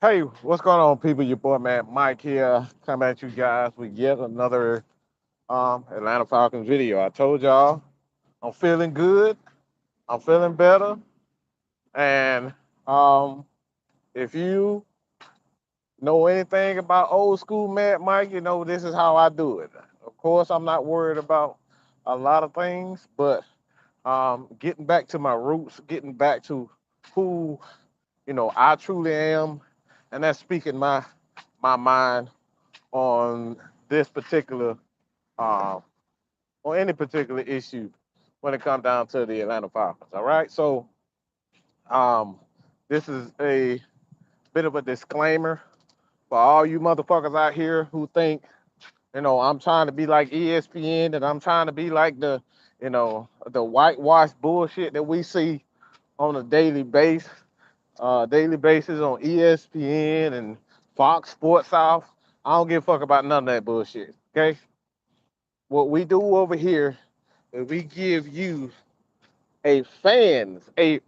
Hey, what's going on, people? Your boy, man, Mike here, coming at you guys with yet another Atlanta Falcons video. I told y'all I'm feeling good, I'm feeling better, and um, if you know anything about old school Mad Mike, you know this is how I do it. Of course, I'm not worried about a lot of things, but getting back to my roots, getting back to who I truly am, and that's speaking my mind on this particular uh, on any particular issue when it comes down to the Atlanta Falcons. All right, so um, this is a bit of a disclaimer for all you motherfuckers out here who think I'm trying to be like ESPN and I'm trying to be like the whitewash bullshit that we see on a daily basis on ESPN and Fox Sports South. I don't give a fuck about none of that bullshit. Okay, what we do over here is we give you a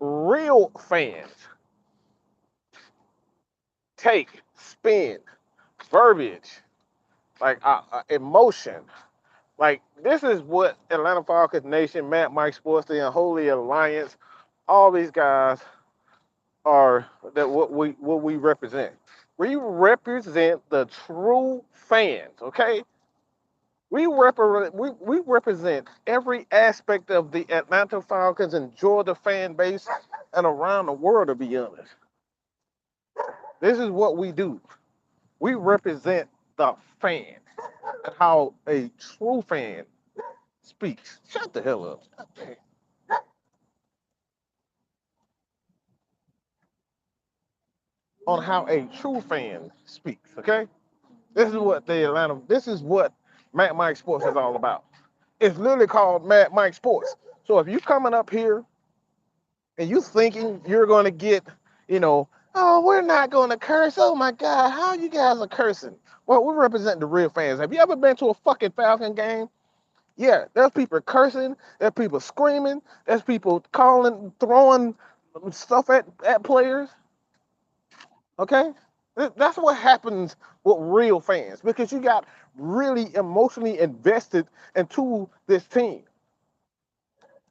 real fans take, spin, verbiage, like emotion. Like this is what Atlanta Falcons Nation, Matt, Mike Sports, the Unholy Alliance, all these guys are that what we represent. We represent the true fans, okay? We represent every aspect of the Atlanta Falcons and Georgia fan base and around the world, to be honest. This is what we do. We represent the fan and how a true fan speaks. Shut the hell up. On how a true fan speaks, okay? This is what Matt Mike Sports is all about. It's literally called Matt Mike Sports. So if you coming up here and you thinking you're gonna get, oh, we're not gonna curse. Oh my God, how you guys are cursing? Well, we represent the real fans. Have you ever been to a fucking Falcon game? Yeah, there's people cursing, there's people screaming, there's people calling, throwing stuff at players. Okay? That's what happens with real fans because you got really emotionally invested into this team.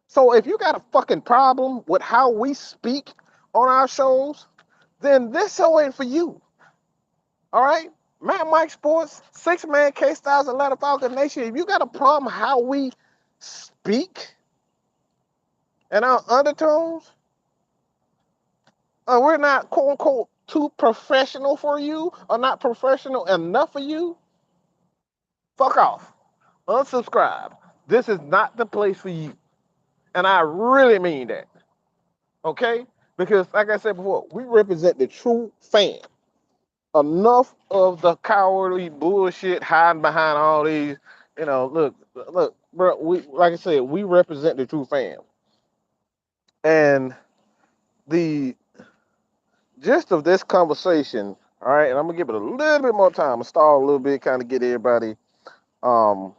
So if you got a fucking problem with how we speak on our shows, then this show ain't for you. All right? Matt Mike Sports, six man K Styles, Atlanta Falcons Nation. If you got a problem how we speak and our undertones, we're not quote unquote too professional for you or not professional enough for you, fuck off. Unsubscribe. This is not the place for you. And I really mean that. Okay? Because like I said before, we represent the true fan. Enough of the cowardly bullshit hiding behind all these, look, bro, we like I said, we represent the true fan. And the gist of this conversation, all right, and I'm gonna give it a little bit more time, stall a little bit, kind of get everybody um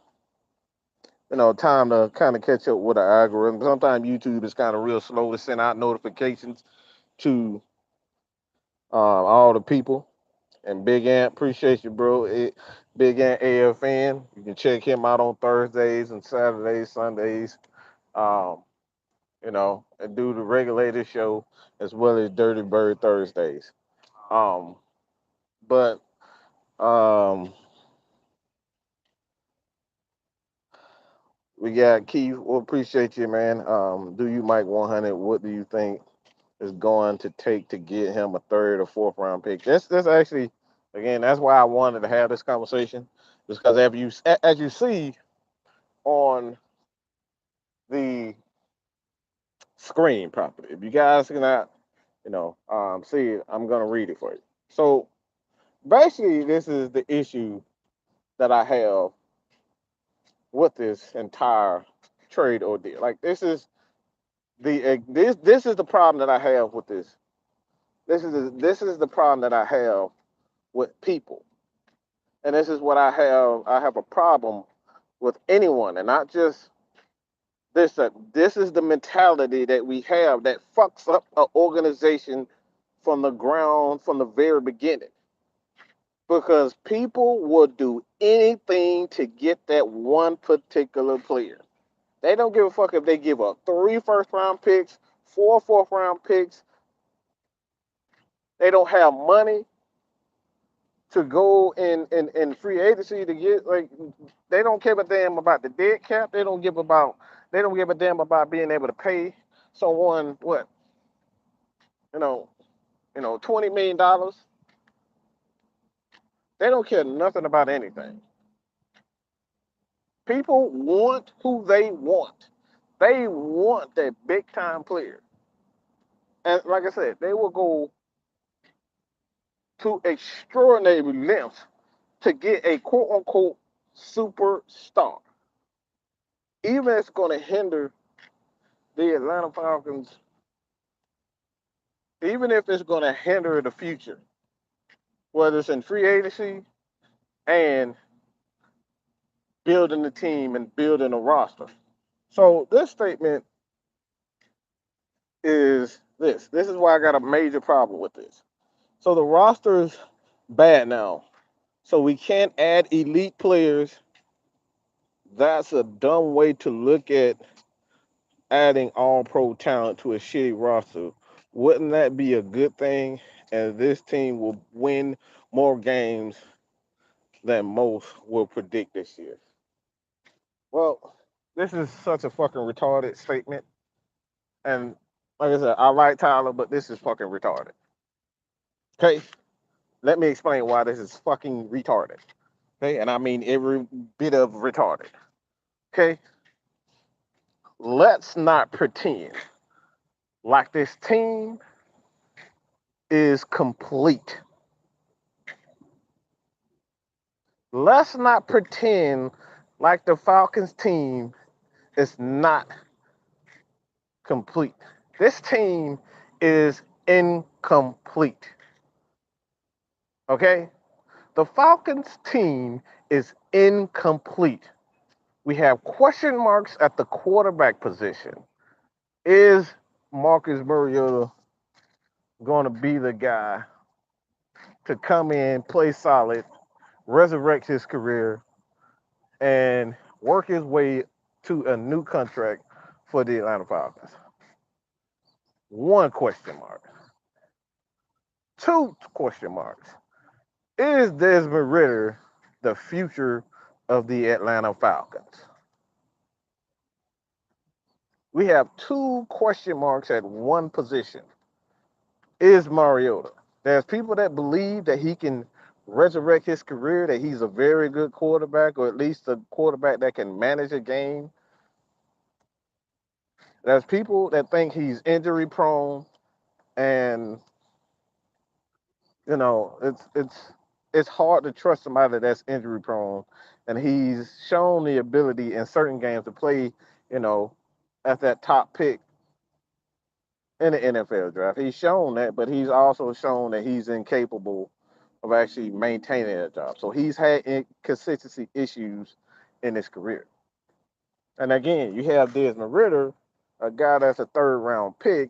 time to kind of catch up with the algorithm. Sometimes YouTube is kind of real slow to send out notifications to all the people. And Big Ant, appreciate you, bro. Big Ant AFN. You can check him out on Thursdays and Saturdays, Sundays. Um, and do the regulated show as well as Dirty Bird Thursdays. Um, but um, we got Keith. Well, appreciate you, man. Do you Mike 100? What do you think is going to take to get him a third or fourth round pick? That's actually, again, that's why I wanted to have this conversation, because as you see on the screen properly, if you guys cannot, see it, I'm gonna read it for you. So basically, this is the issue that I have with this entire trade ordeal. Like this is the problem that I have with this. This is the problem that I have with people. And this is what I have. I have a problem with anyone, and not just this. This is the mentality that we have that fucks up an organization from the ground from the very beginning. Because people will do anything to get that one particular player. They don't give a fuck if they give up 3 first-round picks, 4 fourth-round picks. They don't have money to go in free agency to get, like, they don't give a damn about the dead cap. They don't give a damn about being able to pay someone what, you know, $20 million. They don't care nothing about anything. People want who they want. They want that big time player. And like I said, they will go to extraordinary lengths to get a quote unquote superstar. Even if it's going to hinder the Atlanta Falcons, even if it's going to hinder the future, whether it's in free agency and building the team and building a roster. So this statement is this. This is why I got a major problem with this. So the roster is bad now. So we can't add elite players. That's a dumb way to look at adding all pro talent to a shitty roster. Wouldn't that be a good thing? And this team will win more games than most will predict this year. Well, this is such a fucking retarded statement. And like I said, I like Tyler, but this is fucking retarded. Okay? Let me explain why this is fucking retarded. Okay? And I mean every bit of retarded. Okay? Let's not pretend like this team is complete. Let's not pretend like the Falcons team is not complete. This team is incomplete. Okay? The Falcons team is incomplete. We have question marks at the quarterback position. Is Marcus Mariota going to be the guy to come in, play solid, resurrect his career, and work his way to a new contract for the Atlanta Falcons? One question mark. 2 question marks. Is Desmond Ridder the future of the Atlanta Falcons? We have 2 question marks at one position. Is Mariota? There's people that believe that he can resurrect his career, that he's a very good quarterback, or at least a quarterback that can manage a game. There's people that think he's injury prone, and it's hard to trust somebody that's injury prone, and he's shown the ability in certain games to play, at that top pick in the NFL draft. He's shown that, but he's also shown that he's incapable of actually maintaining that job. So he's had inconsistency issues in his career. And again, you have Desmond Ridder, a guy that's a 3rd round pick.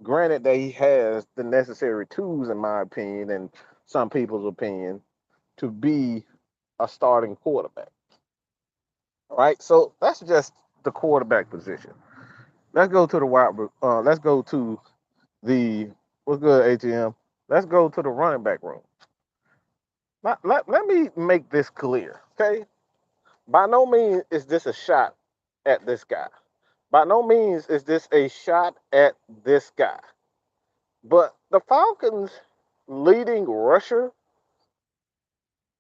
Granted that he has the necessary tools, in my opinion, and some people's opinion, to be a starting quarterback. All right, so that's just the quarterback position. Let's go to the let's go to the what's good, ATM. Let's go to the running back room. Let me make this clear, okay? By no means is this a shot at this guy. By no means is this a shot at this guy. But the Falcons' leading rusher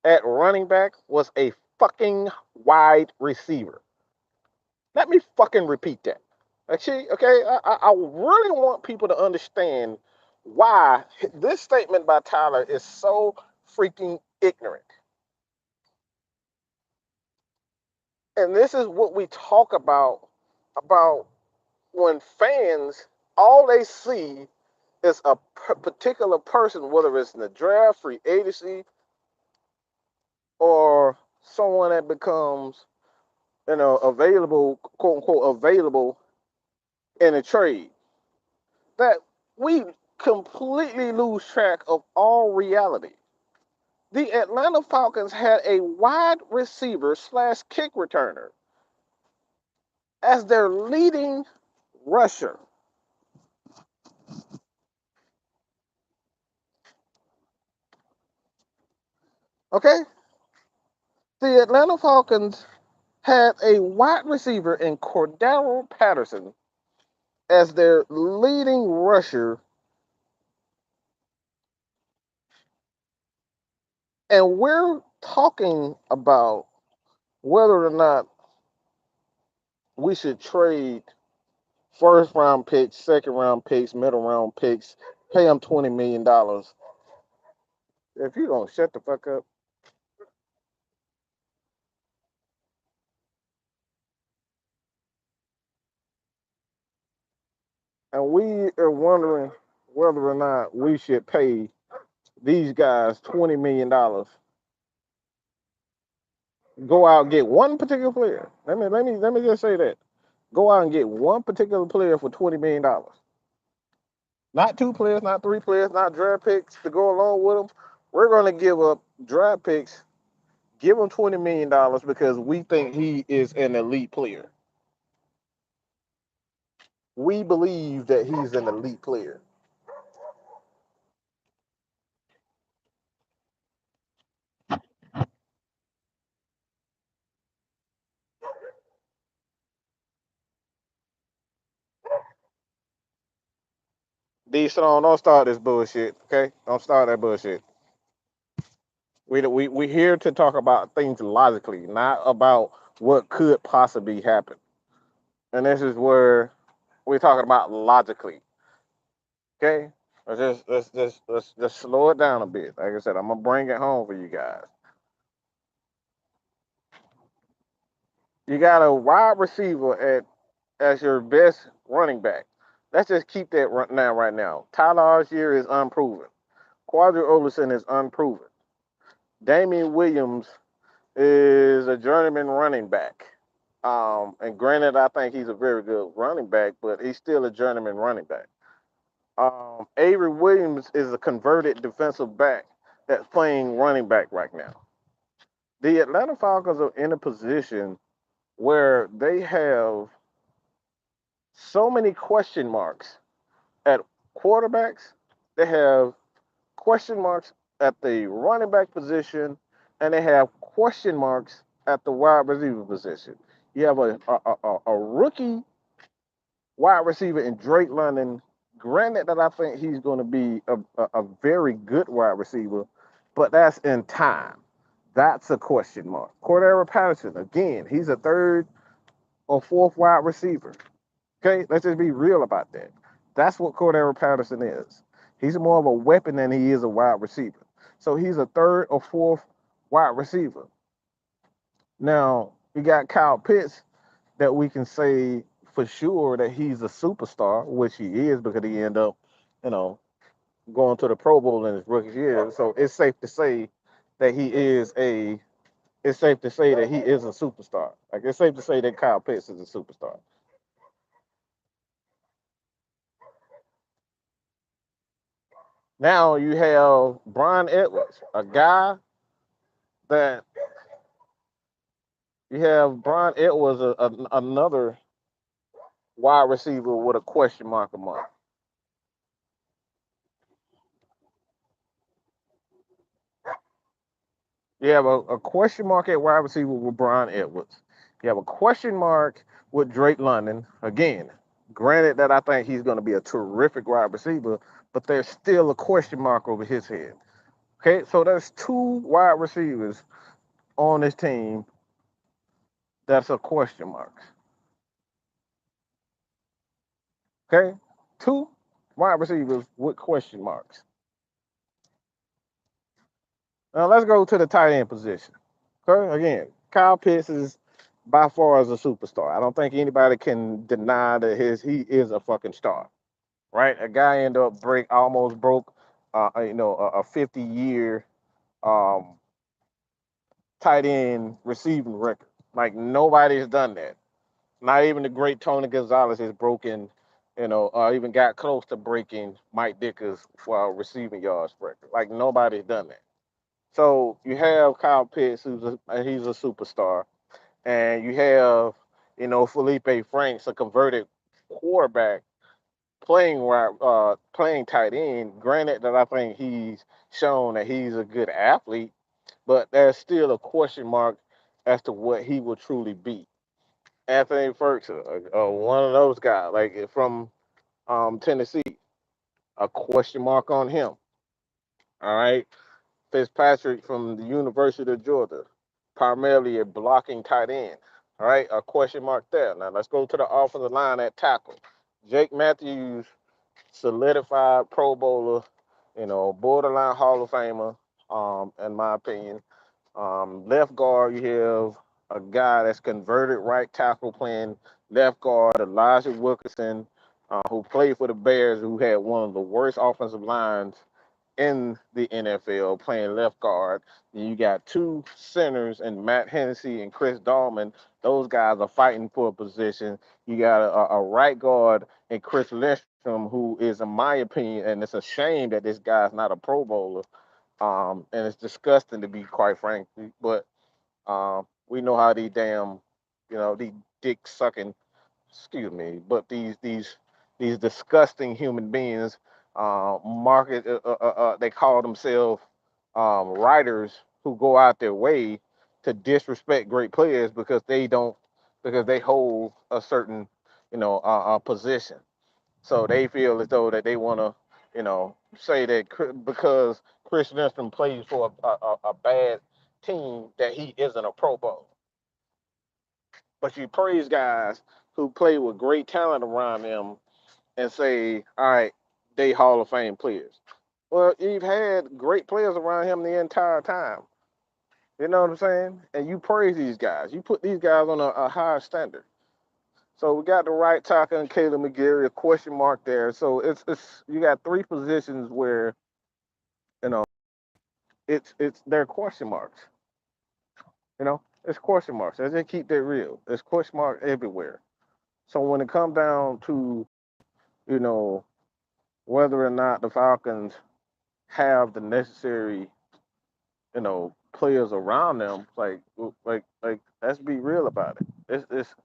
at running back was a fucking wide receiver. Let me fucking repeat that. Actually, okay, I really want people to understand why this statement by Tyler is so freaking ignorant. And this is what we talk about when fans, all they see is a particular person, whether it's in the draft, free agency, or someone that becomes, available, quote unquote, available in a trade. That we completely lose track of all reality. The Atlanta Falcons had a wide receiver slash kick returner as their leading rusher. Okay? The Atlanta Falcons had a wide receiver in Cordero Patterson as their leading rusher, and we're talking about whether or not we should trade first round picks, second round picks, middle round picks, pay them $20 million. If you don't shut the fuck up. And we are wondering whether or not we should pay these guys $20 million. Go out and get one particular player. Let me just say that. Go out and get one particular player for $20 million. Not two players, not three players, not draft picks to go along with them. We're going to give up draft picks, give him $20 million because we think he is an elite player. We believe that he's an elite player. D Strong, don't start this bullshit, okay? Don't start that bullshit. We here to talk about things logically, not about what could possibly happen. And this is where we're talking about logically. Okay? Let's just slow it down a bit. Like I said, I'm gonna bring it home for you guys. You got a wide receiver as your best running back. Let's just keep that right now. Tyler Algier is unproven. Quadri Olison is unproven. Damian Williams is a journeyman running back. And granted, I think he's a very good running back, but he's still a journeyman running back. Avery Williams is a converted defensive back that's playing running back right now. The Atlanta Falcons are in a position where they have so many question marks at quarterbacks. They have question marks at the running back position, and they have question marks at the wide receiver position. You have a rookie wide receiver in Drake London. Granted that I think he's going to be a very good wide receiver, but that's in time. That's a question mark. Cordero Patterson, again, he's a third or fourth wide receiver. Okay, let's just be real about that. That's what Cordero Patterson is. He's more of a weapon than he is a wide receiver. So he's a third or fourth wide receiver. Now, we got Kyle Pitts that we can say for sure that he's a superstar, which he is because he ended up, you know, going to the Pro Bowl in his rookie year. So it's safe to say that it's safe to say that he is a superstar. Like it's safe to say that Kyle Pitts is a superstar. Now you have Brian Edwards, a guy that you have Brian Edwards, another wide receiver with a question mark among. You have a question mark at wide receiver with Brian Edwards. You have a question mark with Drake London. Again, granted that I think he's going to be a terrific wide receiver, but there's still a question mark over his head. Okay, so there's two wide receivers on this team that's a question mark. Okay, two wide receivers with question marks. Now let's go to the tight end position. Okay, again, Kyle Pitts is by far as a superstar. I don't think anybody can deny that he is a fucking star, right? A guy ended up almost broke, a 50-year um, tight end receiving record. Like nobody's done that. Not even the great Tony Gonzalez has broken or even got close to breaking Mike Dicker's receiving yards record. Like nobody's done that. So you have Kyle Pitts, he's a superstar, and you have Felipe Franks, a converted quarterback playing tight end. Granted that I think he's shown that he's a good athlete, but there's still a question mark as to what he will truly be. Anthony Ferguson, one of those guys, like from Tennessee, a question mark on him. All right, Fitzpatrick from the University of Georgia, primarily a blocking tight end. All right, a question mark there. Now let's go to the offensive line at tackle. Jake Matthews, solidified Pro Bowler, borderline Hall of Famer, in my opinion. Left guard, you have a guy that's converted right tackle playing left guard, Elijah Wilkinson, who played for the Bears, who had one of the worst offensive lines in the NFL playing left guard. And you got two centers and Matt Hennessy and Chris Dahlman. Those guys are fighting for a position. You got a right guard and Chris Lindstrom, who is, in my opinion, and it's a shame that this guy's not a Pro Bowler. And it's disgusting to be quite frank, but we know how these dick sucking, excuse me, but these disgusting human beings they call themselves writers who go out their way to disrespect great players because they hold a certain position. So they feel as though that they want to say that because Chris Lindstrom plays for a bad team that he isn't a Pro Bowl. But you praise guys who play with great talent around them and say, all right, they Hall of Fame players. Well, you've had great players around him the entire time. You know what I'm saying? And you praise these guys. You put these guys on a higher standard. So we got the right tackle and Caleb McGarry, a question mark there. So it's you got three positions where you know it's they're question marks. It's question marks. Let's just keep that real. It's question mark everywhere. So when it comes down to you know whether or not the Falcons have the necessary players around them, like let's be real about it. It's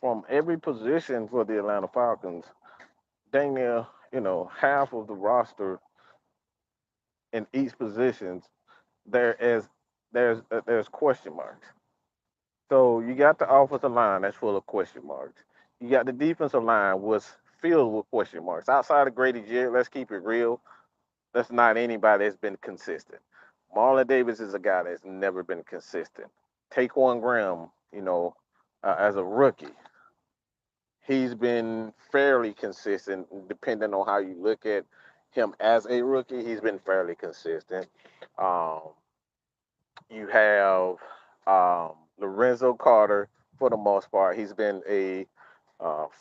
from every position for the Atlanta Falcons. Dang near half of the roster in each positions there is there's question marks. So you got the offensive line that's full of question marks. You got the defensive line was filled with question marks. Outside of Grady Jarrett, let's keep it real. That's not anybody that's been consistent. Marlon Davis is a guy that's never been consistent. Taquan Graham, as a rookie, he's been fairly consistent, depending on how you look at him as a rookie. He's been fairly consistent. Um, you have Lorenzo Carter for the most part. He's been a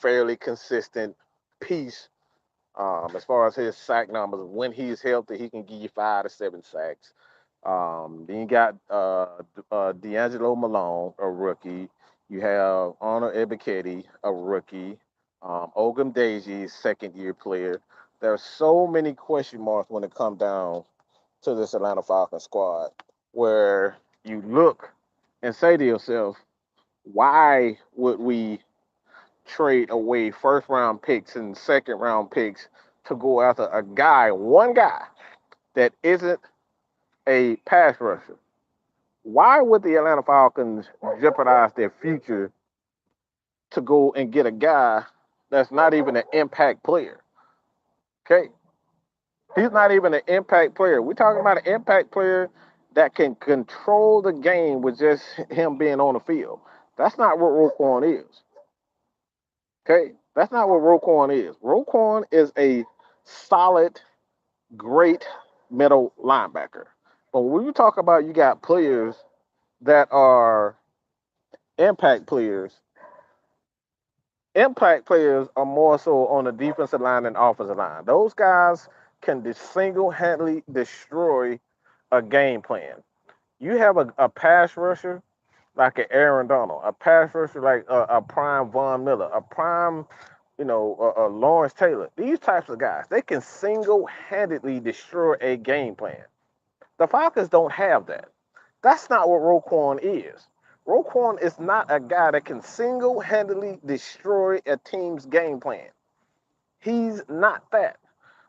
fairly consistent piece as far as his sack numbers. When he's healthy, he can give you 5 to 7 sacks. Then you got D'Angelo Malone, a rookie. You have Honor Ebiketie, a rookie. Ogum Deji, second-year player. There are so many question marks when it comes down to this Atlanta Falcons squad, where you look and say to yourself, why would we trade away first-round picks and second-round picks to go after one guy that isn't a pass rusher? Why would the Atlanta Falcons jeopardize their future to go and get a guy that's not even an impact player? Okay. He's not even an impact player. We're talking about an impact player that can control the game with just him being on the field. That's not what Roquan is. Okay. That's not what Roquan is. Roquan is a solid, great middle linebacker. But when you talk about you got players that are impact players, impact players are more so on the defensive line and offensive line. Those guys can single-handedly destroy a game plan. You have a pass rusher like an Aaron Donald, a pass rusher like a prime Von Miller, a prime Lawrence Taylor. These types of guys, they can single-handedly destroy a game plan. The Falcons don't have that. That's not what Roquan is. Roquan is not a guy that can single-handedly destroy a team's game plan. He's not that.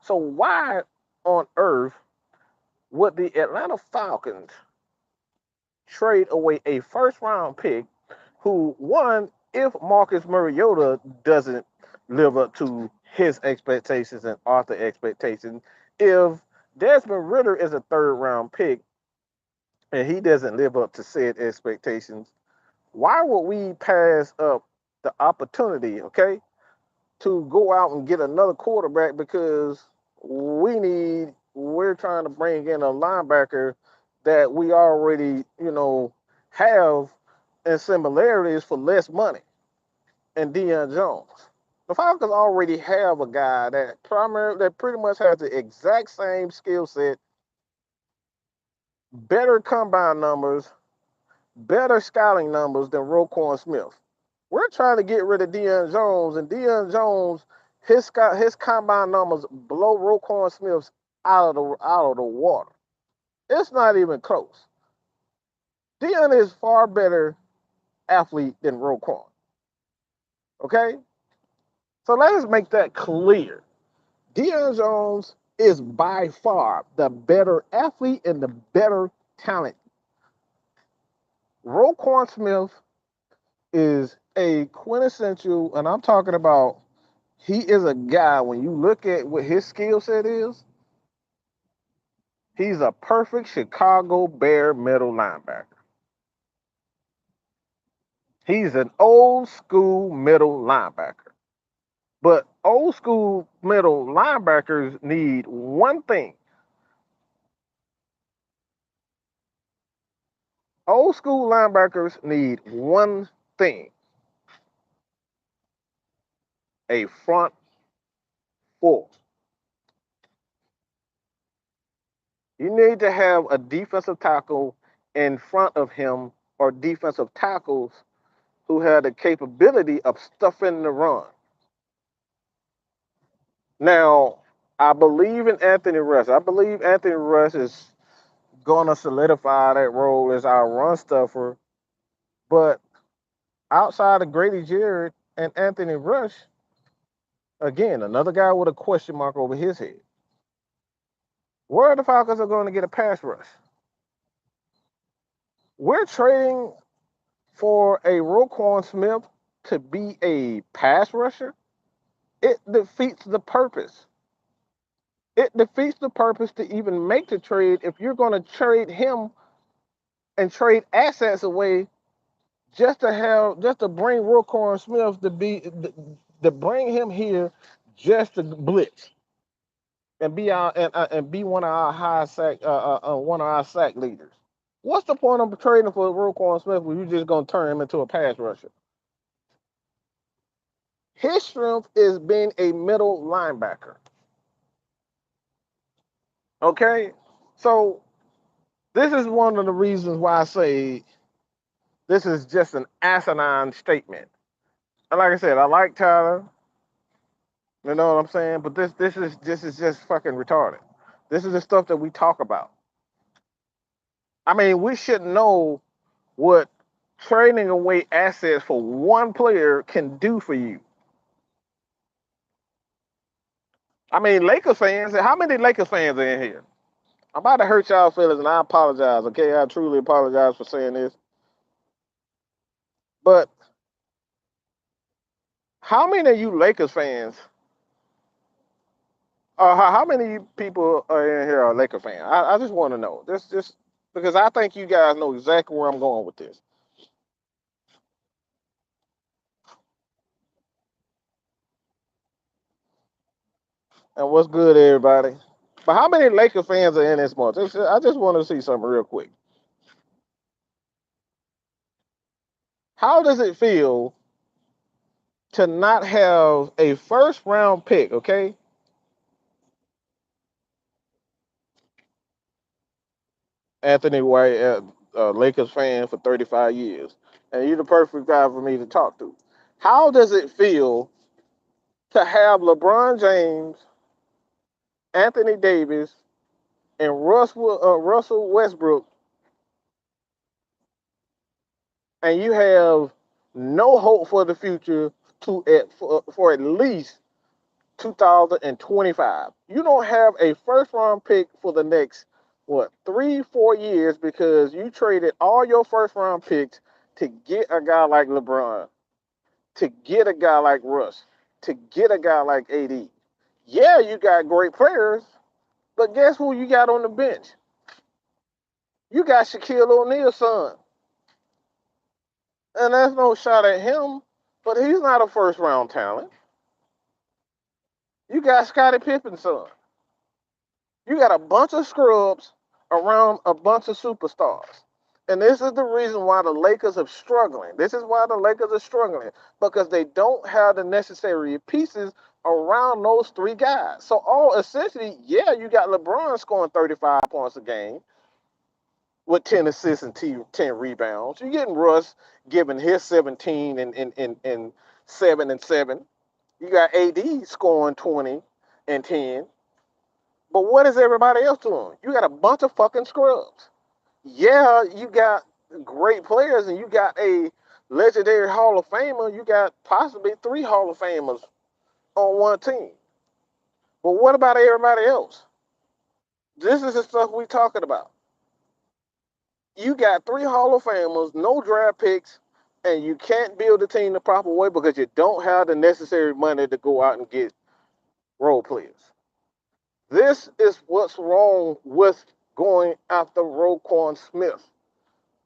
So why on earth would the Atlanta Falcons trade away a first-round pick who, one, if Marcus Mariota doesn't live up to his expectations and Arthur's expectations, if Desmond Ridder is a third-round pick and he doesn't live up to said expectations, why would we pass up the opportunity, okay, to go out and get another quarterback because we're trying to bring in a linebacker that we already, have in similarities for less money and Deion Jones. The Falcons already have a guy that pretty much has the exact same skill set, better combine numbers, better scouting numbers than Roquan Smith. We're trying to get rid of Deion Jones, and Deion Jones, his combine numbers blow Roquan Smith's out of the water. It's not even close. Deion is far better athlete than Roquan. Okay? So let's make that clear. Deion Jones is by far the better athlete and the better talent. Roquan Smith is a quintessential, and I'm talking about he is a guy, when you look at what his skill set is, he's a perfect Chicago Bear middle linebacker. He's an old school middle linebacker. But old school middle linebackers need one thing. Old school linebackers need one thing: a front four. You need to have a defensive tackle in front of him or defensive tackles who have the capability of stuffing the run. Now, I believe in Anthony Rush. I believe Anthony Rush is going to solidify that role as our run stuffer. But outside of Grady Jarrett and Anthony Rush, again, another guy with a question mark over his head. Where are the Falcons are going to get a pass rush? We're trading for a Roquan Smith to be a pass rusher. It defeats the purpose. It defeats the purpose to even make the trade if you're going to trade him and trade assets away just to bring Roquan Smith to bring him here just to blitz and be one of our sack leaders. What's the point of trading for Roquan Smith when you're just gonna turn him into a pass rusher? His strength is being a middle linebacker. Okay, so this is one of the reasons why I say this is just an asinine statement. And like I said, I like Tyler. You know what I'm saying? But this is just fucking retarded. This is the stuff that we talk about. I mean, we should know what trading away assets for one player can do for you. I mean, Lakers fans, how many Lakers fans are in here? I'm about to hurt y'all feelings, and I apologize, okay? I truly apologize for saying this. But how many of you Lakers fans, how many people are in here are Laker fans? I just want to know. Just because I think you guys know exactly where I'm going with this. And what's good, everybody? But how many Laker fans are in this month? I just want to see something real quick. How does it feel to not have a first round pick, okay? Anthony White, Lakers fan for 35 years. And you're the perfect guy for me to talk to. How does it feel to have LeBron James, Anthony Davis, and Russell Westbrook, and you have no hope for the future for at least 2025. You don't have a first round pick for the next, what, 3-4 years, because you traded all your first round picks to get a guy like LeBron, to get a guy like Russ, to get a guy like AD. Yeah, you got great players, but guess who you got on the bench? You got Shaquille O'Neal's son. And there's no shot at him, but he's not a first round talent. You got Scottie Pippen's son. You got a bunch of scrubs around a bunch of superstars. And this is the reason why the Lakers are struggling. This is why the Lakers are struggling, because they don't have the necessary pieces around those three guys. So all essentially, yeah, you got LeBron scoring 35 points a game with 10 assists and 10 rebounds. You're getting Russ giving his 17 and 7 and 7. You got AD scoring 20 and 10. But what is everybody else doing? You got a bunch of fucking scrubs. Yeah, you got great players and you got a legendary Hall of Famer. You got possibly 3 Hall of Famers on one team. But what about everybody else? This is the stuff we're talking about. You got 3 Hall of Famers, no draft picks, and you can't build a team the proper way because you don't have the necessary money to go out and get role players. This is what's wrong with going after Roquan Smith.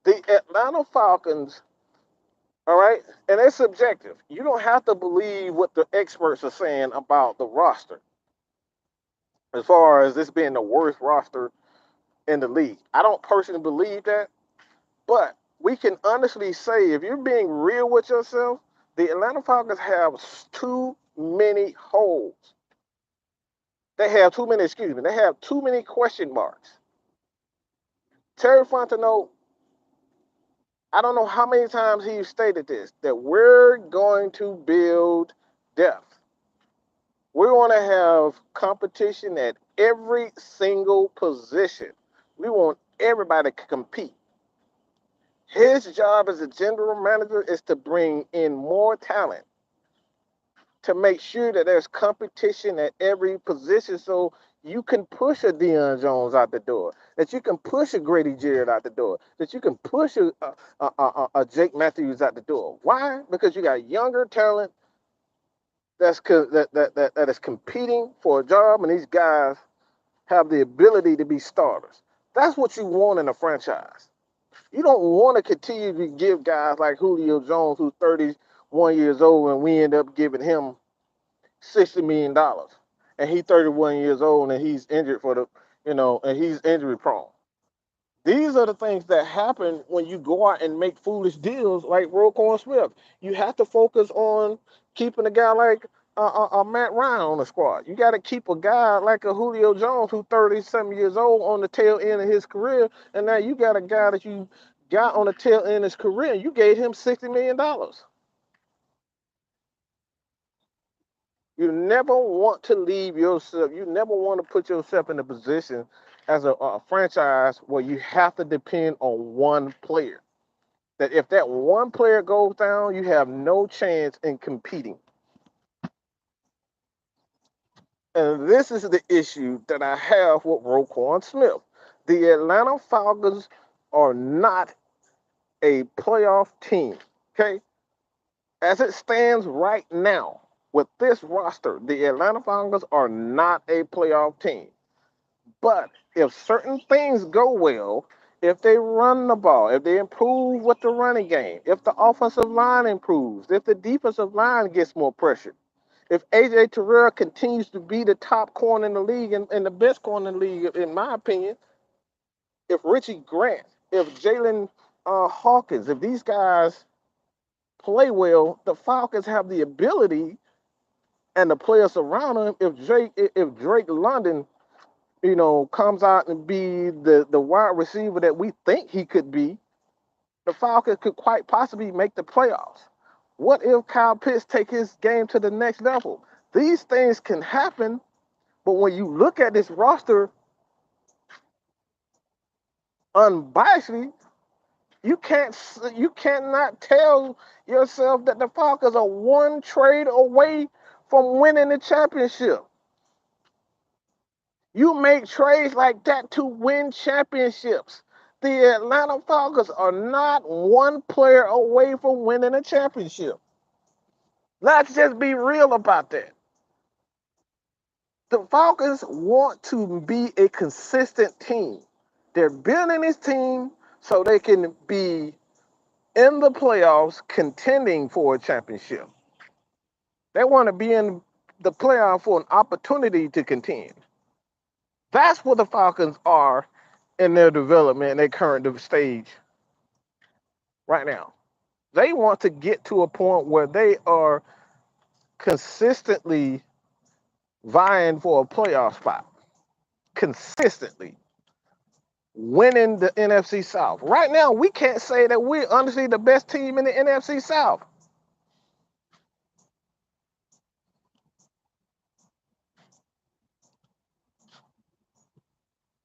The Atlanta Falcons, all right, and it's subjective. You don't have to believe what the experts are saying about the roster as far as this being the worst roster in the league. I don't personally believe that, but we can honestly say, if you're being real with yourself, the Atlanta Falcons have too many holes. They have too many, they have too many question marks. Terry Fontenot, I don't know how many times he stated this, that we're going to build depth. We want to have competition at every single position. We want everybody to compete. His job as a general manager is to bring in more talent, to make sure that there's competition at every position so you can push a Deion Jones out the door, that you can push a Grady Jarrett out the door, that you can push a Jake Matthews out the door. Why? Because you got younger talent that is competing for a job, and these guys have the ability to be starters. That's what you want in a franchise. You don't want to continue to give guys like Julio Jones, who's 31 years old, and we end up giving him $60 million. And he's 31 years old and he's injured and he's injury prone. These are the things that happen when you go out and make foolish deals like Roquan Smith. You have to focus on keeping a guy like Matt Ryan on the squad. You got to keep a guy like a Julio Jones, who's 37 years old, on the tail end of his career. And now you got a guy that you got on the tail end of his career. You gave him $60 million. You never want to leave yourself. You never want to put yourself in a position as a franchise where you have to depend on one player. That if that one player goes down, you have no chance in competing. And this is the issue that I have with Roquan Smith. The Atlanta Falcons are not a playoff team. Okay? As it stands right now, with this roster, the Atlanta Falcons are not a playoff team. But if certain things go well, if they run the ball, if they improve with the running game, if the offensive line improves, if the defensive line gets more pressure, if AJ Terrell continues to be the top corner in the league and the best corner in the league, in my opinion, if Richie Grant, if Jalen Hawkins, if these guys play well, the Falcons have the ability and the players around them. If Drake London, comes out and be the wide receiver that we think he could be, the Falcons could quite possibly make the playoffs. What if Kyle Pitts take his game to the next level? These things can happen, but when you look at this roster unbiasedly, you cannot tell yourself that the Falcons are one trade away from winning the championship. You make trades like that to win championships. The Atlanta Falcons are not one player away from winning a championship. Let's just be real about that. The Falcons want to be a consistent team. They're building this team so they can be in the playoffs contending for a championship. They want to be in the playoff for an opportunity to contend. That's what the Falcons are in their development, in their current stage right now. They want to get to a point where they are consistently vying for a playoff spot, consistently winning the NFC South. Right now, we can't say that we're honestly the best team in the NFC South.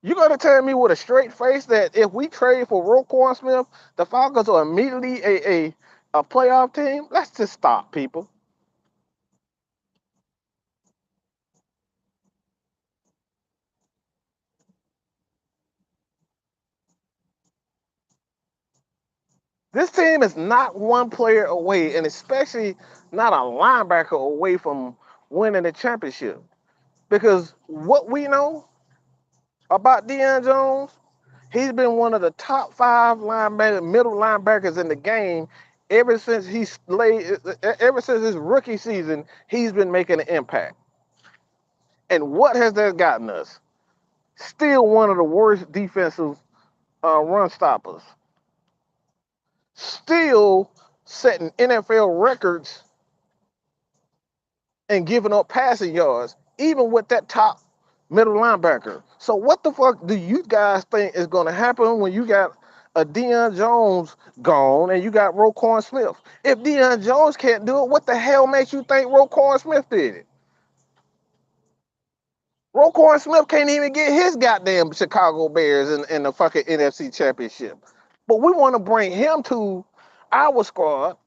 You're going to tell me with a straight face that if we trade for Roquan Smith, the Falcons are immediately a playoff team? Let's just stop, people. This team is not one player away, and especially not a linebacker away from winning the championship. Because what we know about Deion Jones, he's been one of the top 5 middle linebackers in the game ever since ever since his rookie season. He's been making an impact. And what has that gotten us? Still one of the worst defensive run stoppers. Still setting NFL records and giving up passing yards, even with that top middle linebacker. So what the fuck do you guys think is going to happen when you got a Deion Jones gone and you got Roquan Smith? If Deion Jones can't do it, what the hell makes you think Roquan Smith did it? Roquan Smith can't even get his goddamn Chicago Bears in the fucking NFC Championship. But we want to bring him to our squad,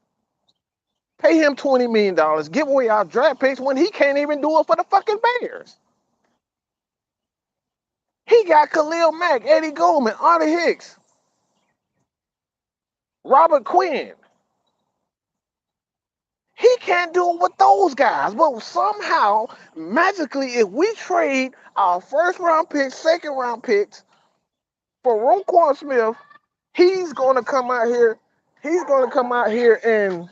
pay him $20 million, give away our draft picks when he can't even do it for the fucking Bears. He got Khalil Mack, Eddie Goldman, Artie Hicks, Robert Quinn. He can't do it with those guys. But somehow, magically, if we trade our first round picks, second round picks for Roquan Smith, he's going to come out here. He's going to come out here and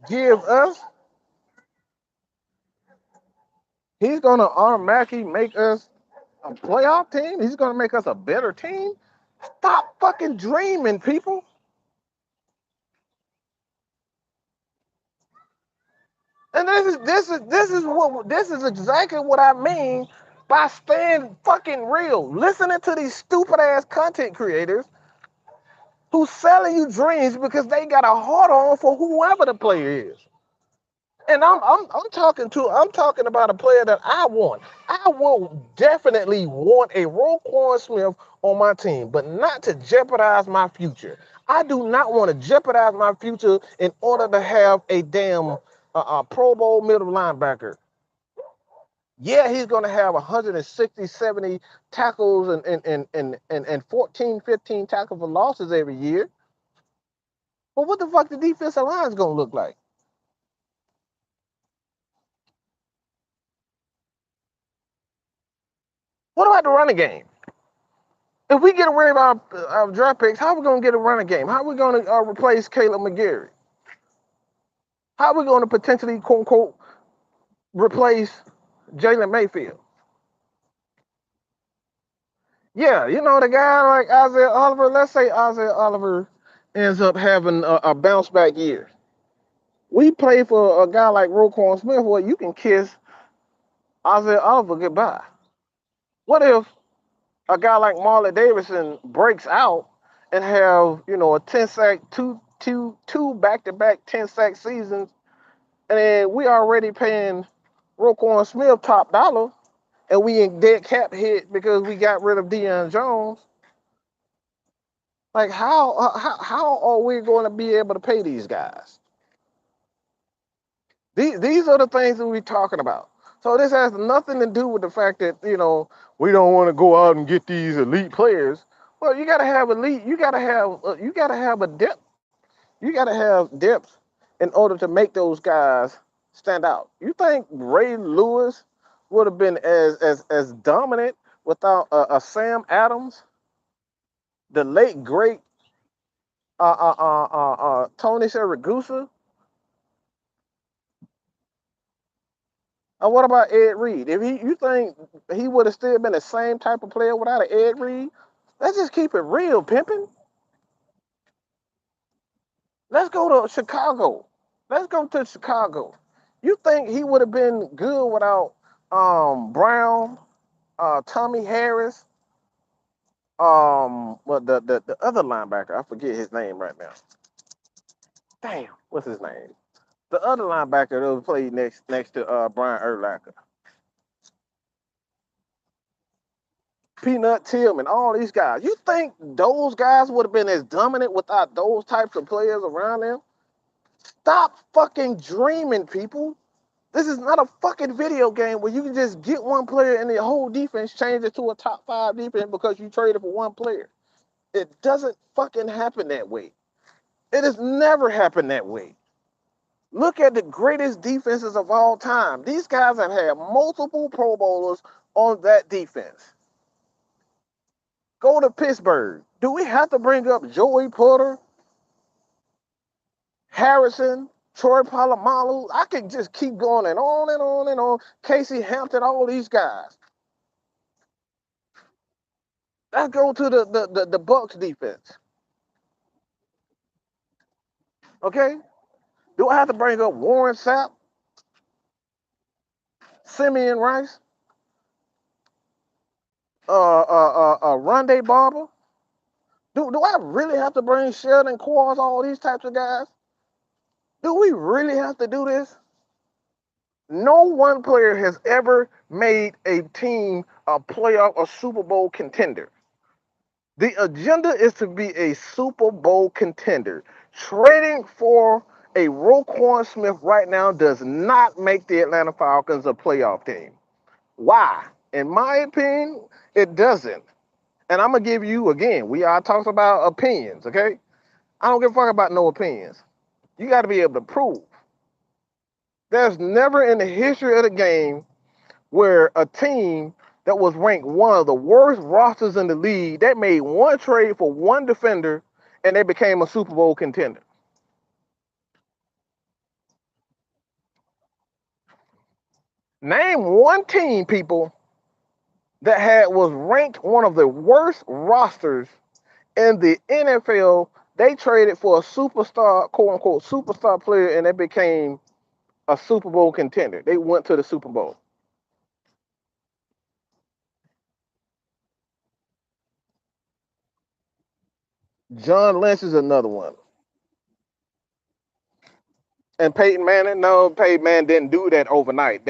give us. He's going to automatically make us a playoff team. He's going to make us a better team. Stop fucking dreaming, people. And this is exactly what I mean by staying fucking real. Listening to these stupid ass content creators who's selling you dreams because they got a hard on for whoever the player is. And I'm talking about a player that I want. I will definitely want a Roquan Smith on my team, but not to jeopardize my future. I do not want to jeopardize my future in order to have a damn Pro Bowl middle linebacker. Yeah, he's going to have 160, 70 tackles and 14, 15 tackles for losses every year. But what the fuck the defensive line is going to look like? What about the running game? If we get away with our draft picks, how are we going to get a running game? How are we going to replace Caleb McGarry? How are we going to potentially, quote unquote, replace Jalen Mayfield? Yeah, you know, the guy like Isaiah Oliver, let's say Isaiah Oliver ends up having a bounce back year. We play for a guy like Roquan Smith where you can kiss Isaiah Oliver goodbye. What if a guy like Marlon Davidson breaks out and have, you know, a 10 sack, two back-to-back 10 sack seasons, and then we already paying Roquan Smith top dollar, and we in dead cap hit because we got rid of Deion Jones. Like how are we going to be able to pay these guys? These are the things that we're talking about. So this has nothing to do with the fact that we don't want to go out and get these elite players. Well, you got to have elite. You got to have a depth. You got to have depth in order to make those guys stand out. You think Ray Lewis would have been as dominant without a Sam Adams, the late great Tony Siragusa? What about Ed Reed? If you think he would have still been the same type of player without an Ed Reed? Let's just keep it real, pimping. Let's go to Chicago. Let's go to Chicago. You think he would have been good without Brown, Tommy Harris, well the other linebacker, I forget his name right now. Damn, what's his name? The other linebacker that was played next to Brian Urlacher. Peanut Tillman, all these guys. You think those guys would have been as dominant without those types of players around them? Stop fucking dreaming, people. This is not a fucking video game where you can just get one player and the whole defense change it to a top 5 defense because you traded for one player. It doesn't fucking happen that way. It has never happened that way. Look at the greatest defenses of all time. These guys have had multiple Pro Bowlers on that defense. Go to Pittsburgh. Do we have to bring up Joey Porter, Harrison, Troy Polamalu? I can just keep going and on and on and on. Casey Hampton, all these guys. Let's go to the Bucks defense. Okay? Do I have to bring up Warren Sapp, Simeon Rice, Rondé Barber? Do I really have to bring Sheldon Quarles, all these types of guys? Do we really have to do this? No one player has ever made a team a playoff or Super Bowl contender. The agenda is to be a Super Bowl contender. Trading for a Roquan Smith right now does not make the Atlanta Falcons a playoff team. Why? In my opinion, it doesn't. And I'm going to give you, again, we are talking about opinions, okay? I don't give a fuck about no opinions. You got to be able to prove. There's never in the history of the game where a team that was ranked one of the worst rosters in the league, that made one trade for one defender, and they became a Super Bowl contender. Name one team, people, that was ranked one of the worst rosters in the NFL. They traded for a superstar, quote unquote, superstar player, and they became a Super Bowl contender. They went to the Super Bowl. John Lynch is another one. And Peyton Manning, no, Peyton Manning didn't do that overnight.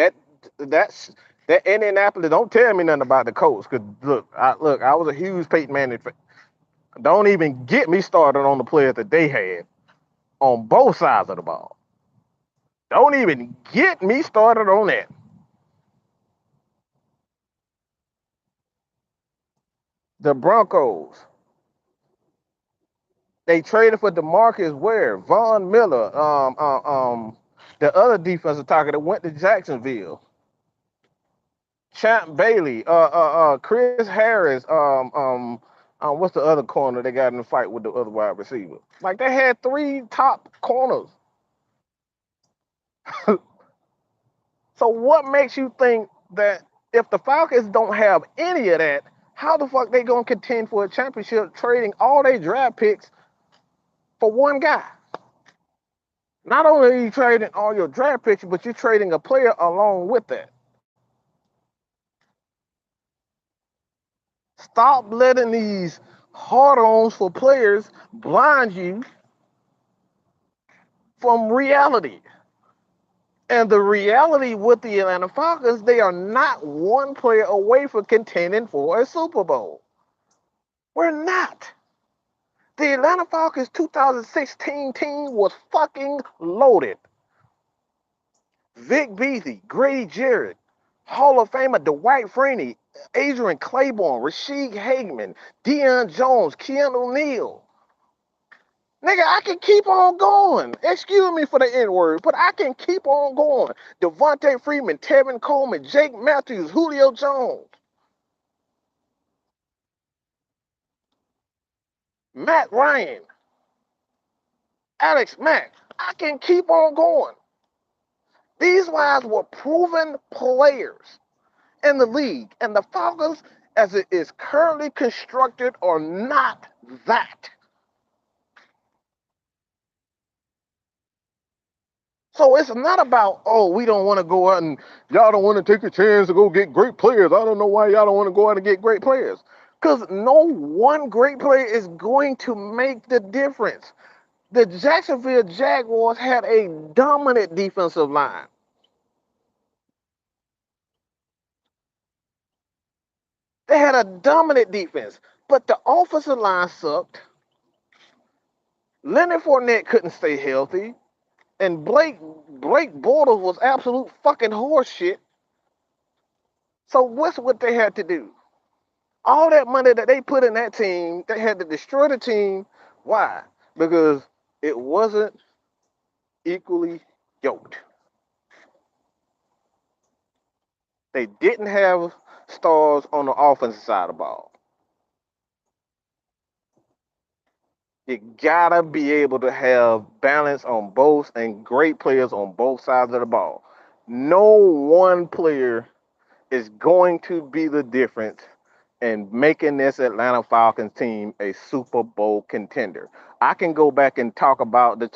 That's that Indianapolis. Don't tell me nothing about the Colts, because I was a huge Peyton Manning fan. Don't even get me started on the players that they had on both sides of the ball. Don't even get me started on that. The Broncos. They traded for DeMarcus Ware, Von Miller, the other defensive tackle that went to Jacksonville. Champ Bailey, Chris Harris, what's the other corner they got in the fight with the other wide receiver? Like, they had 3 top corners. So what makes you think that if the Falcons don't have any of that, how the fuck they gonna contend for a championship trading all their draft picks for one guy? Not only are you trading all your draft picks, but you're trading a player along with that. Stop letting these hard-ons for players blind you from reality. And the reality with the Atlanta Falcons, they are not one player away from contending for a Super Bowl. We're not. The Atlanta Falcons 2016 team was fucking loaded. Vic Beasley, Grady Jarrett, Hall of Famer Dwight Freeney, Adrian Claiborne, Rasheed Hageman, Deion Jones, Keanu Neal. Nigga, I can keep on going. Excuse me for the N-word, but I can keep on going. Devontae Freeman, Tevin Coleman, Jake Matthews, Julio Jones, Matt Ryan, Alex Mack. I can keep on going. These guys were proven players in the league, and the Falcons, as it is currently constructed, are not that. So it's not about, oh, we don't want to go out and y'all don't want to take a chance to go get great players. I don't know why y'all don't want to go out and get great players. Because no one great player is going to make the difference. The Jacksonville Jaguars had a dominant defensive line. They had a dominant defense, but the offensive line sucked. Leonard Fournette couldn't stay healthy, and Blake Bortles was absolute fucking horseshit. So what's what they had to do? All that money that they put in that team, they had to destroy the team. Why? Because it wasn't equally yoked. They didn't have stars on the offensive side of the ball. You gotta be able to have balance on both and great players on both sides of the ball. No one player is going to be the difference in making this Atlanta Falcons team a Super Bowl contender. I can go back and talk about the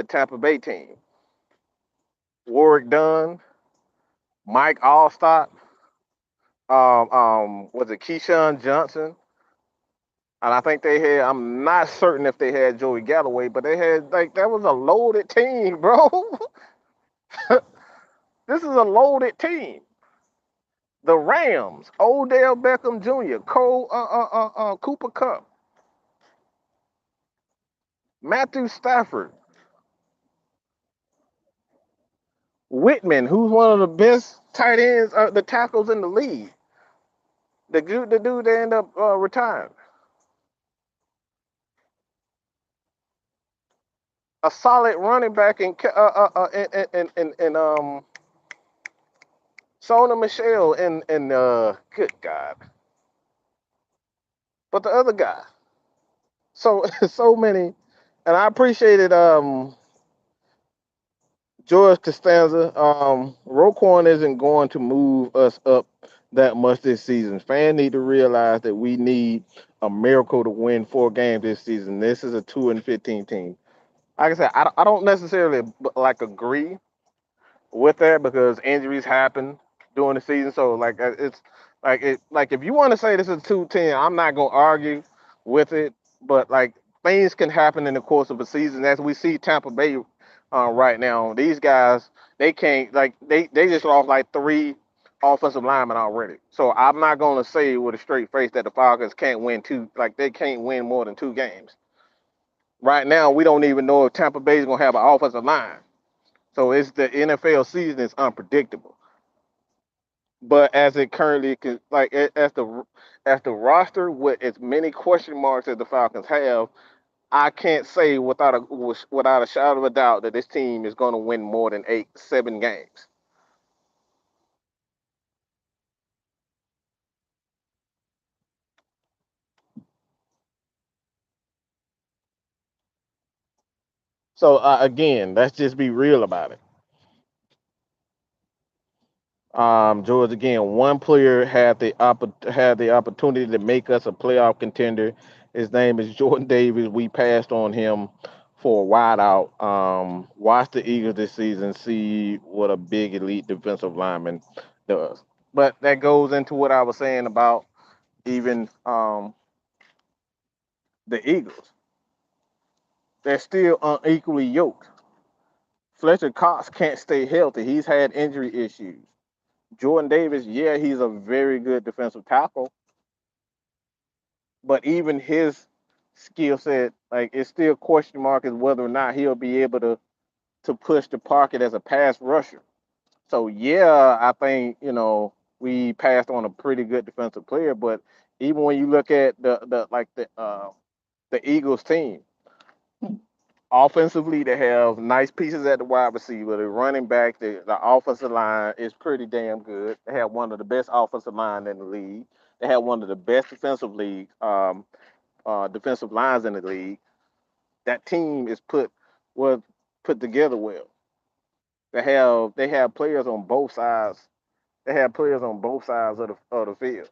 Tampa Bay team. Warwick Dunn, Mike Allstott, was it Keyshawn Johnson? And I think they had, I'm not certain if they had Joey Galloway, but they had, like, that was a loaded team, bro. This is a loaded team. The Rams, Odell Beckham Jr., Cooper Kupp, Matthew Stafford, Whitman, who's one of the best tight ends, the tackles in the league. The dude they end up retiring. A solid running back in Sona Michelle and good God. But the other guy. So so many, and I appreciated George Costanza. Roquan isn't going to move us up that much this season. Fans need to realize that we need a miracle to win 4 games this season. This is a 2-15 team. Like I said, I don't necessarily like agree with that because injuries happen during the season. So it's like if you want to say this is 2-10, I'm not gonna argue with it. But like things can happen in the course of a season, as we see Tampa Bay right now. These guys they can't like they just lost like 3 offensive linemen already. So I'm not gonna say with a straight face that the Falcons can't win they can't win more than 2 games. Right now, we don't even know if Tampa Bay is gonna have an offensive line. So it's the NFL season is unpredictable. But as it currently as the roster with as many question marks as the Falcons have, I can't say without a shadow of a doubt that this team is going to win more than 7 games. So again, let's just be real about it. George, again, one player had the opportunity to make us a playoff contender. His name is Jordan Davis. We passed on him for a wide out. Watch the Eagles this season, see what a big elite defensive lineman does. But that goes into what I was saying about even the Eagles. They're still unequally yoked. Fletcher Cox can't stay healthy. He's had injury issues. Jordan Davis, yeah, he's a very good defensive tackle, but even his skill set, like it's still question mark is whether or not he'll be able to push the pocket as a pass rusher. So yeah, I think we passed on a pretty good defensive player, but even when you look at the Eagles team, offensively they have nice pieces at the wide receiver, the running back, the offensive line is pretty damn good. They have one of the best offensive line in the league. They have one of the best defensive lines in the league. That team is put together well. They have players on both sides. They have players on both sides of the field,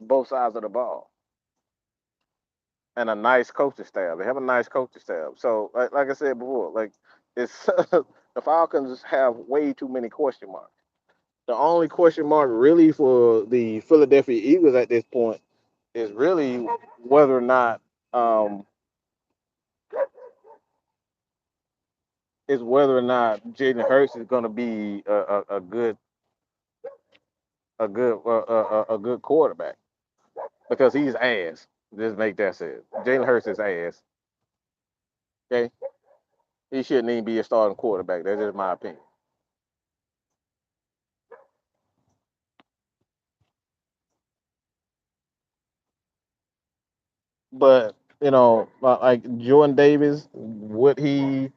both sides of the ball, and a nice coaching staff. They have a nice coaching staff. So, like I said before, like it's the Falcons have way too many question marks. The only question mark really for the Philadelphia Eagles at this point is really whether or not um, Jalen Hurts is going to be a good quarterback because he's ass. Just make that sense. Jalen Hurts is ass. Okay, he shouldn't even be a starting quarterback. That's just my opinion. But like Jordan Davis, would he,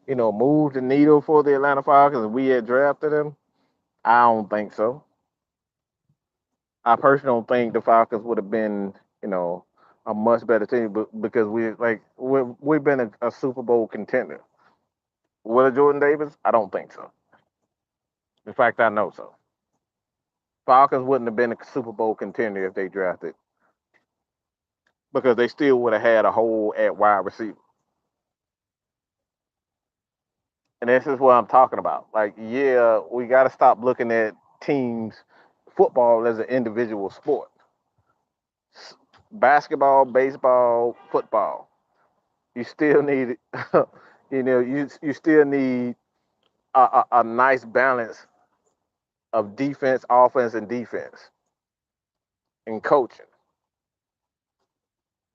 move the needle for the Atlanta Falcons if we had drafted him? I don't think so. I personally don't think the Falcons would have been, you know, a much better team, but because we've been a Super Bowl contender. Will Jordan Davis? I don't think so. In fact, I know so. Falcons wouldn't have been a Super Bowl contender if they drafted because they still would have had a hole at wide receiver. And this is what I'm talking about. Like, yeah, we got to stop looking at teams, football as an individual sport. Basketball, baseball, football. You still need, you still need a nice balance of defense, offense, and defense and coaching.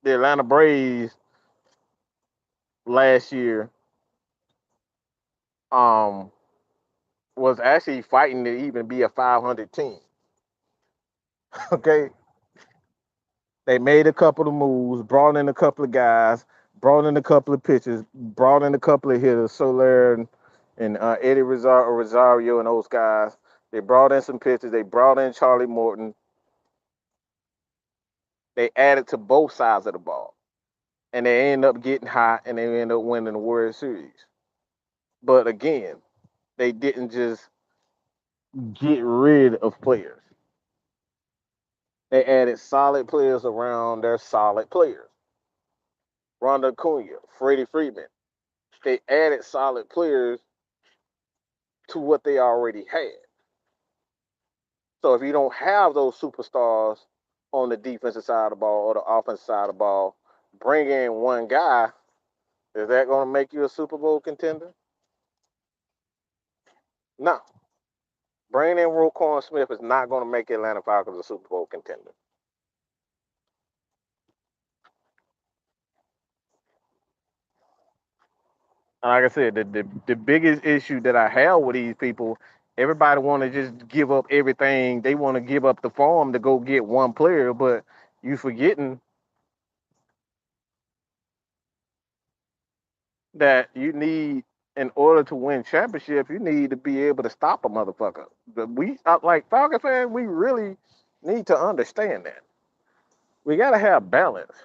The Atlanta Braves last year um, was actually fighting to even be a 500 team. Okay, they made a couple of moves, brought in a couple of guys, brought in a couple of pitchers, brought in a couple of hitters, Soler and Eddie Rosario and those guys. They brought in some pitchers. They brought in Charlie Morton. They added to both sides of the ball, and they end up getting hot, and they end up winning the World Series. But again, they didn't just get rid of players. They added solid players around their solid players. Ronda Acuna, Freddie Freeman. They added solid players to what they already had. So if you don't have those superstars on the defensive side of the ball or the offensive side of the ball, bring in one guy. Is that going to make you a Super Bowl contender? No. Bringing in Roquan Smith is not going to make Atlanta Falcons a Super Bowl contender. Like I said, the biggest issue that I have with these people, everybody want to just give up everything. They want to give up the farm to go get one player, but you forgetting that you need, in order to win championship, you need to be able to stop a motherfucker. Like Falcon fans, we really need to understand that. We gotta have balance.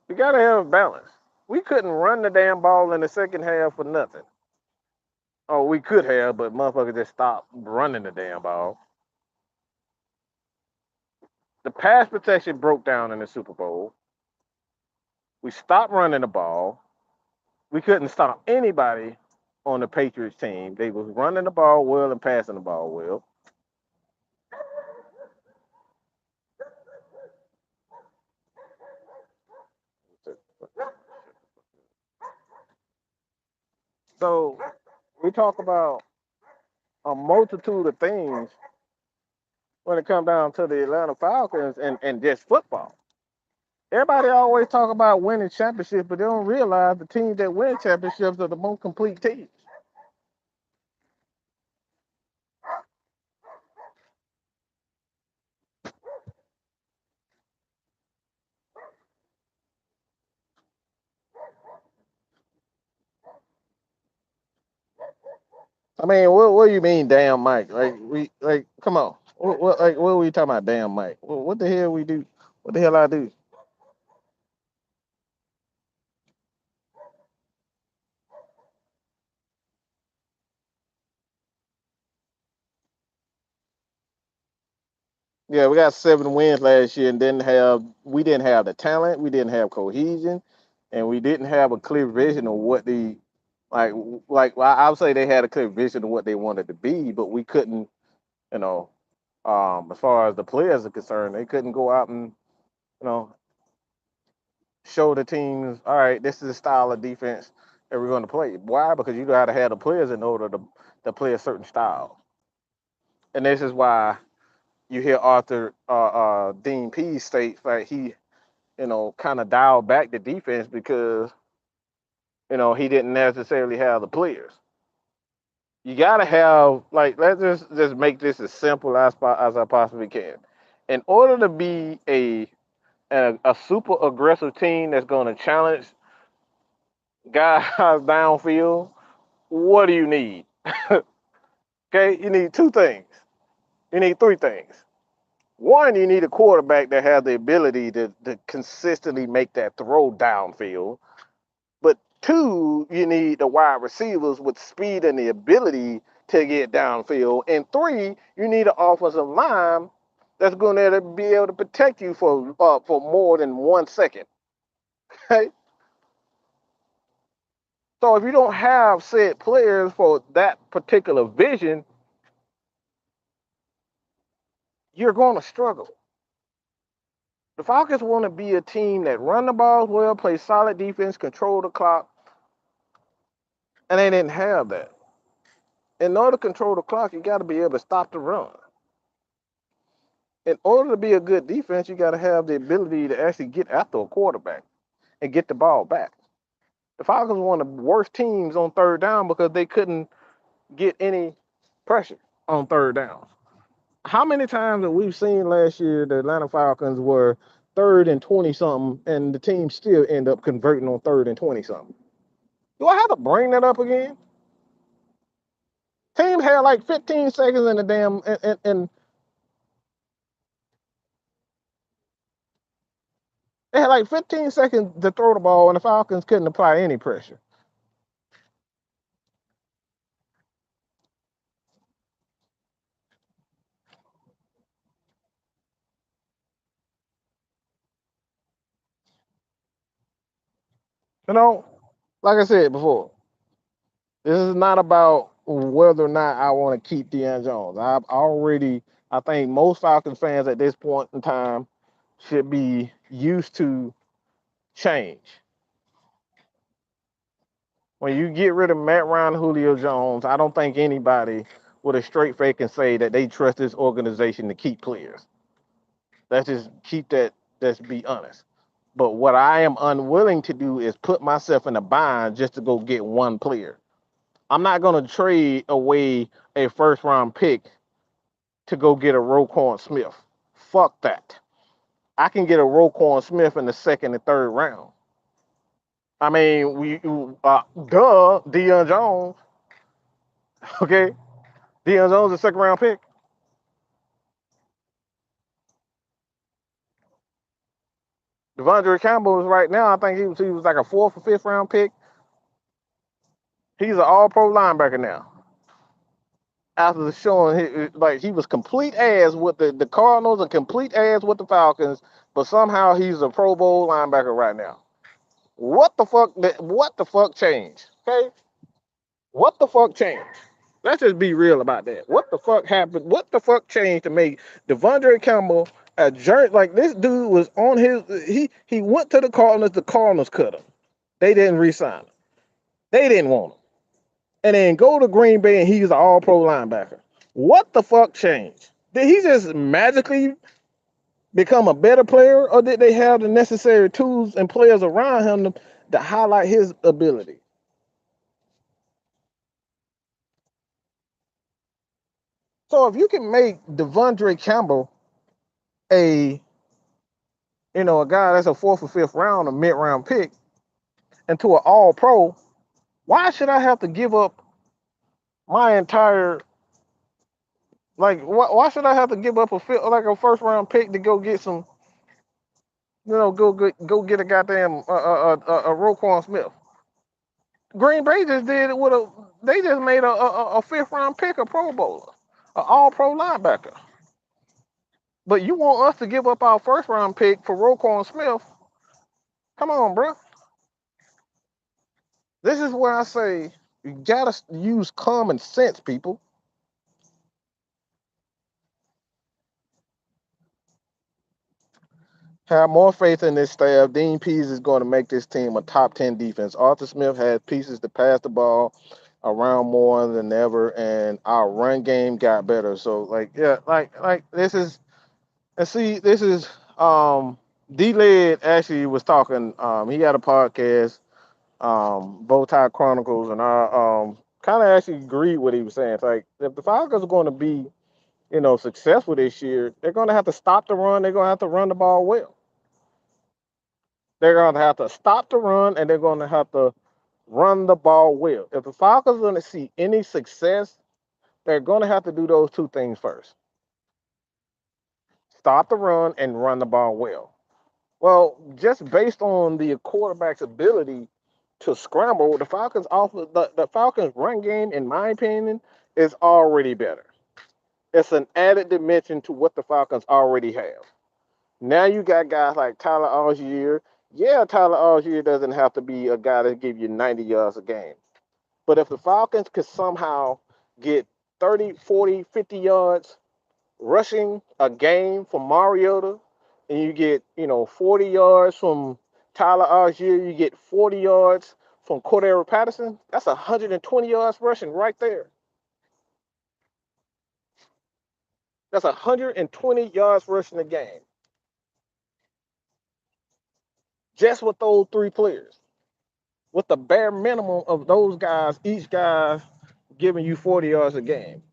We gotta have balance. We couldn't run the damn ball in the second half for nothing. Oh, we could have, but motherfucker just stopped running the damn ball. The pass protection broke down in the Super Bowl. We stopped running the ball. We couldn't stop anybody on the Patriots team. They was running the ball well and passing the ball well. we talk about a multitude of things when it comes down to the Atlanta Falcons and just football. Everybody always talk about winning championships, but they don't realize the teams that win championships are the most complete teams. I mean, what do you mean, damn Mike? Come on, what are we talking about, damn Mike? What the hell we do? What the hell I do? Yeah, we got 7 wins last year, and we didn't have the talent, we didn't have cohesion, and we didn't have a clear vision of what the like well, I would say they had a clear vision of what they wanted to be, but we couldn't, you know, as far as the players are concerned, they couldn't go out and you know show the teams, all right, this is the style of defense that we're going to play. Why? Because you got to have the players in order to play a certain style, and this is why you hear Arthur Dean P state that he kind of dialed back the defense because he didn't necessarily have the players. You gotta have let's just make this as simple as I possibly can. In order to be a super aggressive team that's going to challenge guys downfield, what do you need? Okay, you need 2 things. You need 3 things. One, you need a quarterback that has the ability to consistently make that throw downfield. But 2, you need the wide receivers with speed and the ability to get downfield. And 3, you need an offensive line that's going to be able to protect you for more than 1 second. Okay? So if you don't have said players for that particular vision, you're going to struggle. The Falcons want to be a team that run the balls well, play solid defense, control the clock, and they didn't have that. In order to control the clock, you got to be able to stop the run. In order to be a good defense, you got to have the ability to actually get after a quarterback and get the ball back. The Falcons were one of the worst teams on 3rd down because they couldn't get any pressure on 3rd down. How many times have we seen last year the Atlanta Falcons were 3rd and 20 something, and the team still end up converting on 3rd and 20 something? Do I have to bring that up again? Team had like 15 seconds in the damn and they had like 15 seconds to throw the ball, and the Falcons couldn't apply any pressure. Like I said before, this is not about whether or not I want to keep Deion Jones. I think most Falcons fans at this point in time should be used to change. When you get rid of Matt Ryan, Julio Jones, I don't think anybody with a straight face can say that they trust this organization to keep players. Let's just keep that. Let's be honest. But what I am unwilling to do is put myself in a bind just to go get one player. I'm not going to trade away a 1st-round pick to go get a Roquan Smith. Fuck that. I can get a Roquan Smith in the 2nd and 3rd round. I mean, Deion Jones. Okay, Deion Jones is a 2nd-round pick. Devondre Campbell is right now. I think he was like a 4th or 5th-round pick. He's an All-Pro linebacker now. After the showing, he was complete ass with the Cardinals and complete ass with the Falcons, but somehow he's a Pro Bowl linebacker right now. What the fuck? What the fuck changed? Okay, what the fuck changed? Let's just be real about that. What the fuck happened? What the fuck changed to make Devondre Campbell a jerk? Like, this dude was on his. He went to the Cardinals. The Cardinals cut him. They didn't re-sign him. They didn't want him. and then go to Green Bay and he's an all-pro linebacker. What the fuck changed? Did he just magically become a better player, or did they have the necessary tools and players around him to highlight his ability? So if you can make Devondre Campbell a a guy that's a fourth or fifth round, a mid-round pick, into an all-pro, why should I have to give up my entire why should I have to give up a first round pick to go get some go get a goddamn a Roquan Smith? Green Bay just did it with they just made a fifth round pick a Pro Bowler, an all pro linebacker. But you want us to give up our first round pick for Roquan Smith? Come on, bro. This is where I say you gotta use common sense, people. Have more faith in this staff. Dean Pease is going to make this team a top 10 defense. Arthur Smith has pieces to pass the ball around more than ever, and our run game got better. So, this is, and see, this is, D-Led actually was talking, he had a podcast, Bowtie Chronicles, and I kind of actually agreed with what he was saying. It's like, if the Falcons are going to be, successful this year, they're going to have to stop the run. They're going to have to run the ball well. They're going to have to stop the run, and they're going to have to run the ball well. If the Falcons are going to see any success, they're going to have to do those two things first. Stop the run and run the ball well. Well, just based on the quarterback's ability to scramble, the Falcons run game, in my opinion, is already better. It's an added dimension to what the Falcons already have. Now you got guys like Tyler Algier. Yeah, Tyler Algier doesn't have to be a guy that give you 90 yards a game. But if the Falcons could somehow get 30, 40, 50 yards rushing a game from Mariota, and you get, 40 yards from Tyler Algier, you get 40 yards from Cordero Patterson, that's 120 yards rushing right there. That's 120 yards rushing a game. Just with those three players. With the bare minimum of those guys, each guy giving you 40 yards a game.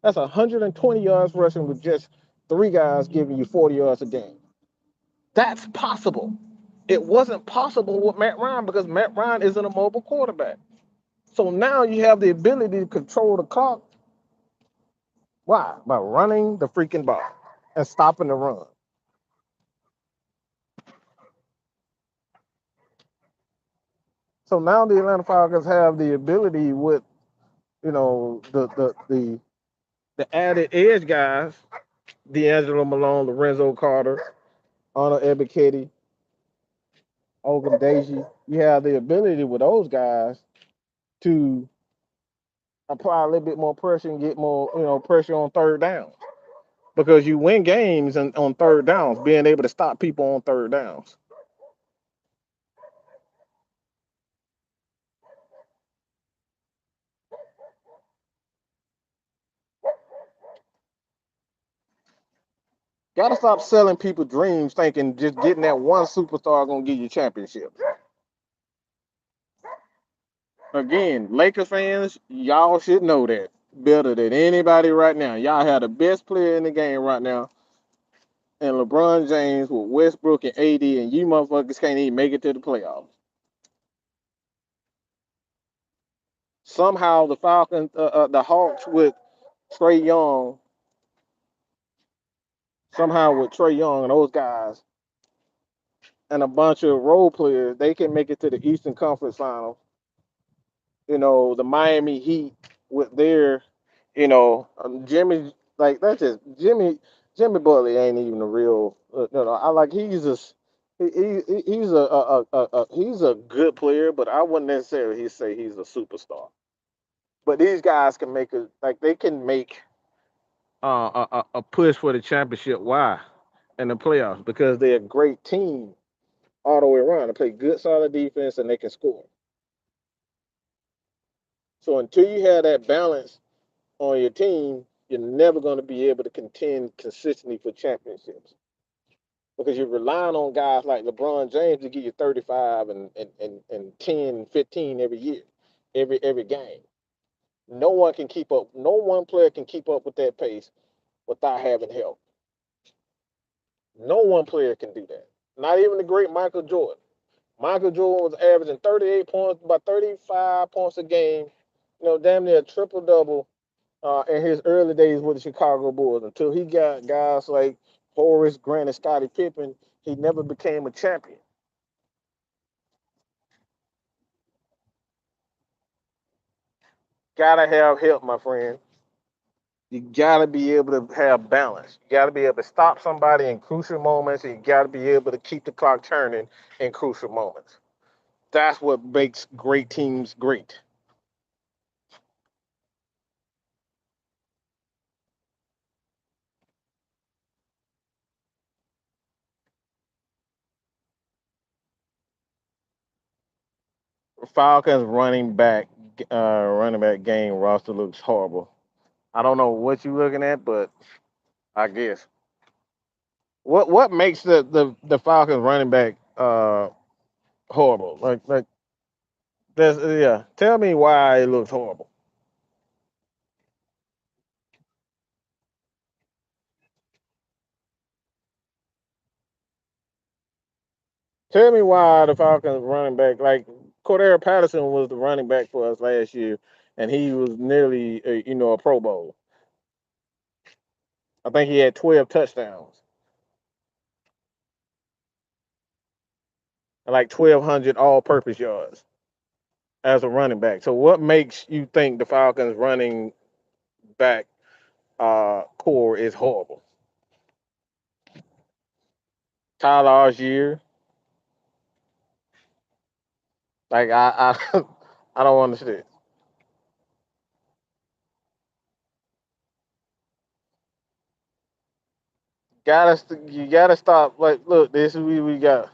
That's 120 yards rushing with just three guys giving you 40 yards a game. That's possible. It wasn't possible with Matt Ryan because Matt Ryan isn't a mobile quarterback. So now you have the ability to control the clock. Why? By running the freaking ball and stopping the run. So now the Atlanta Falcons have the ability with, the added edge guys, D'Angelo Malone, Lorenzo Carter, Honor Ebiketie, Ogundeji. You have the ability with those guys to apply a little bit more pressure and get more, pressure on third down. Because you win games on third downs, being able to stop people on third downs. Gotta stop selling people dreams thinking just getting that one superstar gonna give you championships. Again, Lakers fans, y'all should know that better than anybody right now. Y'all have the best player in the game right now, and LeBron James with Westbrook and AD, and you motherfuckers can't even make it to the playoffs. Somehow the Falcons, the Hawks with Trae Young, somehow with Trae Young and those guys, and a bunch of role players, they can make it to the Eastern Conference Finals. The Miami Heat with their, Jimmy, like that's just Jimmy Butler ain't even a real, I like he's he's a good player, but I wouldn't necessarily say he's a superstar. But these guys can make they can make a push for the championship. Why? In the playoffs because they're a great team all the way around. They play good, solid defense, and they can score. So until you have that balance on your team, you're never going to be able to contend consistently for championships because you're relying on guys like LeBron James to give you 35 and 10, 15 every year, every game. No one can keep up. No one player can keep up with that pace without having help. No one player can do that. Not even the great Michael Jordan. Michael Jordan was averaging 38 points, about 35 points a game, damn near a triple double in his early days with the Chicago Bulls until he got guys like Horace Grant and Scottie Pippen. He never became a champion. Gotta have help, my friend. You gotta be able to have balance. You gotta be able to stop somebody in crucial moments, and you gotta be able to keep the clock turning in crucial moments. That's what makes great teams great. Falcons running back game roster looks horrible. I don't know what you're looking at, but I guess what makes the Falcons running back horrible? Like there's yeah. Tell me why it looks horrible. Tell me why the Falcons running back like Cordero Patterson was the running back for us last year, and he was nearly a Pro Bowl. I think he had 12 touchdowns and like 1,200 all-purpose yards as a running back. So what makes you think the Falcons running back core is horrible? Tyler Algier, like I I don't understand. You gotta stop. Like, look, this is we got.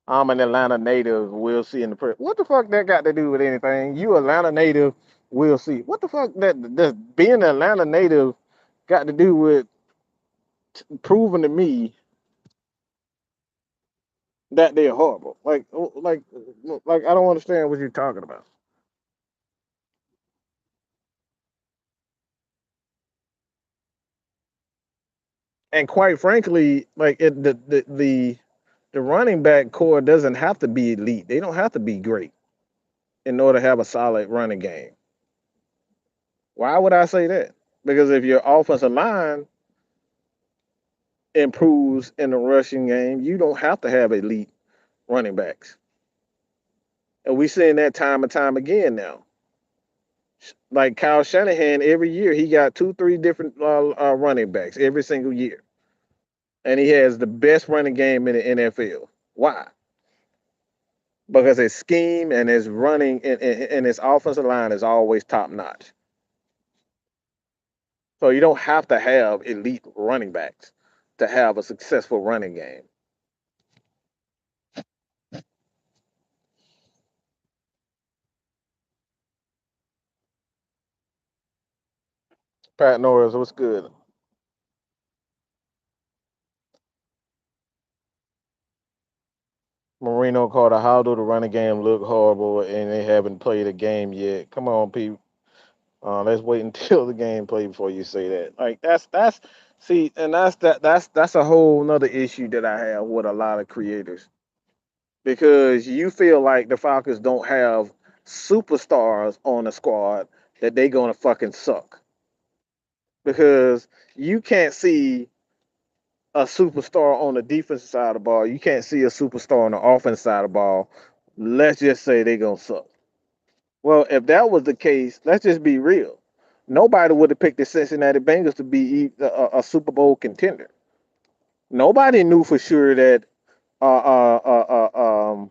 I'm an Atlanta native. We'll see in the press. What the fuck that got to do with anything? You Atlanta native. We'll see. What the fuck that does being an Atlanta native got to do with proving to me that they're horrible? Like I don't understand what you're talking about. And quite frankly, like the running back core doesn't have to be elite. They don't have to be great in order to have a solid running game. Why would I say that? Because if your offensive line improves in the rushing game, you don't have to have elite running backs. And we're seeing that time and time again now. Like Kyle Shanahan, every year he got two, three different running backs every single year, and he has the best running game in the NFL. Why? Because his scheme and his running and his offensive line is always top notch. So you don't have to have elite running backs to have a successful running game. Pat Norris, what's good? Marino Carter, how do the running game look horrible and they haven't played a game yet? Come on, people. Let's wait until the game play before you say that. Like that's see, and that's a whole nother issue that I have with a lot of creators because you feel like the Falcons don't have superstars on the squad that they gonna fucking suck because you can't see a superstar on the defensive side of the ball. You can't see a superstar on the offense side of the ball. Let's just say they gonna suck. Well, if that was the case, let's just be real. Nobody would have picked the Cincinnati Bengals to be a Super Bowl contender. Nobody knew for sure that uh, uh, uh,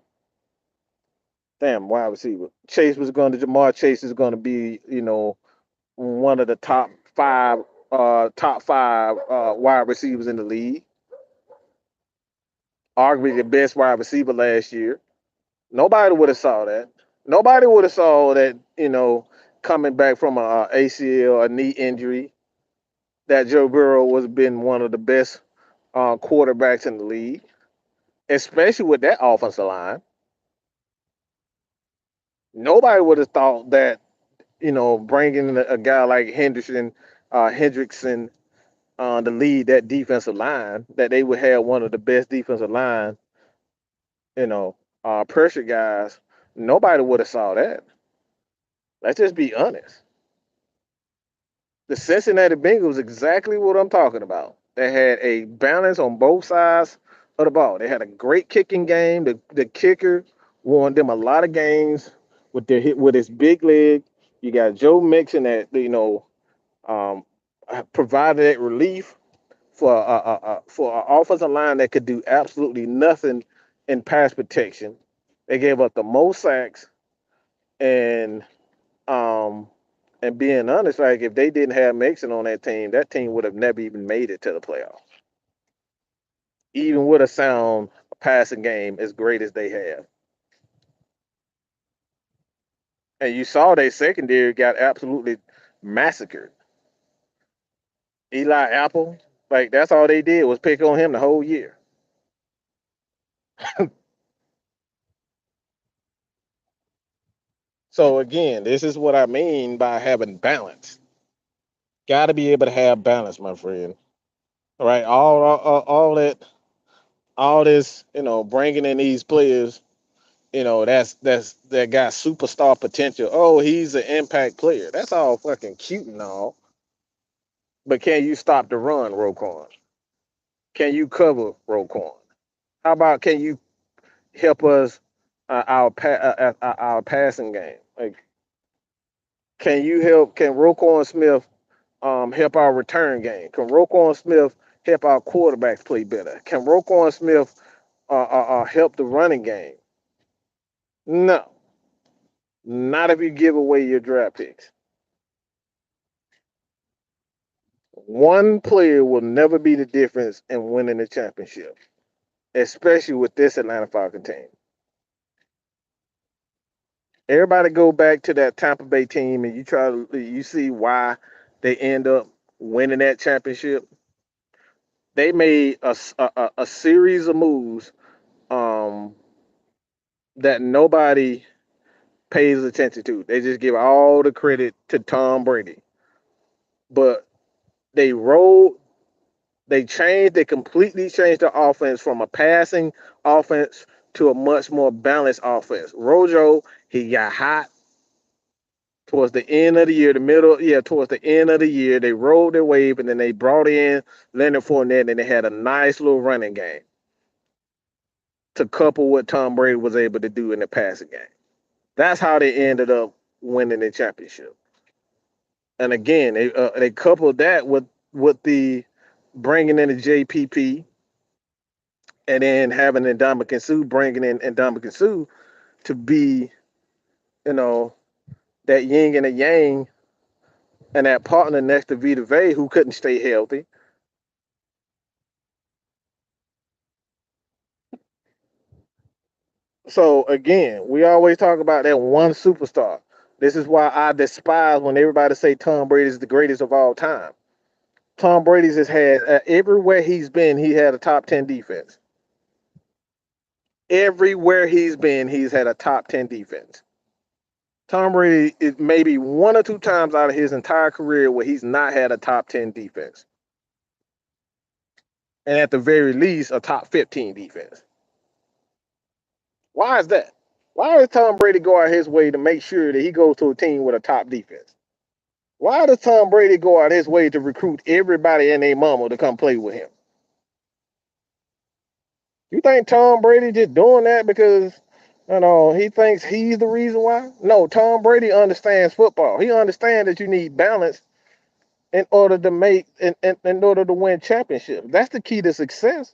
damn wide receiver Chase was going to Jamar Chase is going to be one of the top five wide receivers in the league, arguably the best wide receiver last year. Nobody would have saw that. Nobody would have saw that, coming back from a ACL, a knee injury, that Joe Burrow was been one of the best quarterbacks in the league, especially with that offensive line. Nobody would have thought that, bringing in a guy like Hendrickson, to lead that defensive line, that they would have one of the best defensive line, you know, pressure guys. Nobody would have saw that. Let's just be honest. The Cincinnati Bengals exactly what I'm talking about. They had a balance on both sides of the ball. They had a great kicking game. The kicker won them a lot of games with their hit with his big leg. You got Joe Mixon that um, provided that relief for an offensive line that could do absolutely nothing in pass protection. They gave up the most sacks, and um, and being honest, like if they didn't have Mixon on that team would have never even made it to the playoffs, even with a sound passing game as great as they have. And you saw their secondary got absolutely massacred. Eli Apple, like that's all they did was pick on him the whole year. So again, this is what I mean by having balance. Got to be able to have balance, my friend. All right, all that, all this, bringing in these players, that got superstar potential. Oh, he's an impact player. That's all fucking cute and all, but can you stop the run, Roquan? Can you cover Roquan? How about can you help us our passing game? Like, can you help? Can Roquan Smith help our return game? Can Roquan Smith help our quarterbacks play better? Can Roquan Smith help the running game? No, not if you give away your draft picks. One player will never be the difference in winning the championship, especially with this Atlanta Falcons team. Everybody go back to that Tampa Bay team and you see why they end up winning that championship. They made a series of moves um, that nobody pays attention to. They just give all the credit to Tom Brady. But they rolled, they completely changed the offense from a passing offense to a much more balanced offense. Rojo, he got hot towards the end of the year, towards the end of the year. They rolled their wave and then they brought in Leonard Fournette and they had a nice little running game to couple what Tom Brady was able to do in the passing game. That's how they ended up winning the championship. And again, they coupled that with the bringing in the JPP and then having Ndamukong Suh, bringing in Ndamukong Suh to be, you know, that yin and a yang and that partner next to Vita Vey who couldn't stay healthy. So again, we always talk about that one superstar. This is why I despise when everybody say Tom Brady is the greatest of all time. Tom Brady's has had everywhere he's been, he had a top 10 defense. Everywhere he's been, he's had a top 10 defense. Tom Brady is maybe one or two times out of his entire career where he's not had a top 10 defense. And at the very least, a top 15 defense. Why is that? Why does Tom Brady go out his way to make sure that he goes to a team with a top defense? Why does Tom Brady go out his way to recruit everybody and their mama to come play with him? You think Tom Brady just doing that because he thinks he's the reason why? No, Tom Brady understands football. He understands that you need balance in order to in order to win championships. That's the key to success.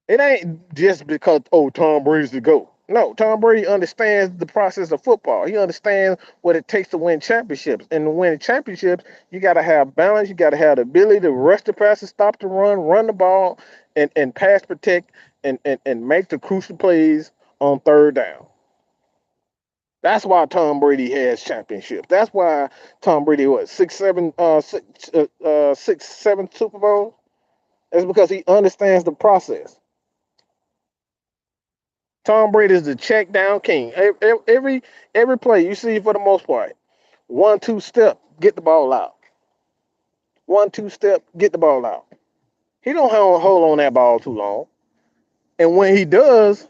It ain't just because Tom Brady's the GOAT. No, Tom Brady understands the process of football. He understands what it takes to win championships. And to win championships, you got to have balance. You got to have the ability to rush the passer, stop the run the ball, and pass protect and make the crucial plays on third down. That's why Tom Brady has championships. That's why Tom Brady what 6, 7 Super Bowls. It's because he understands the process. Tom Brady is the check down king. Every play you see for the most part, 1-2 step, get the ball out. 1-2 step, get the ball out. He don't hold on that ball too long. And when he does,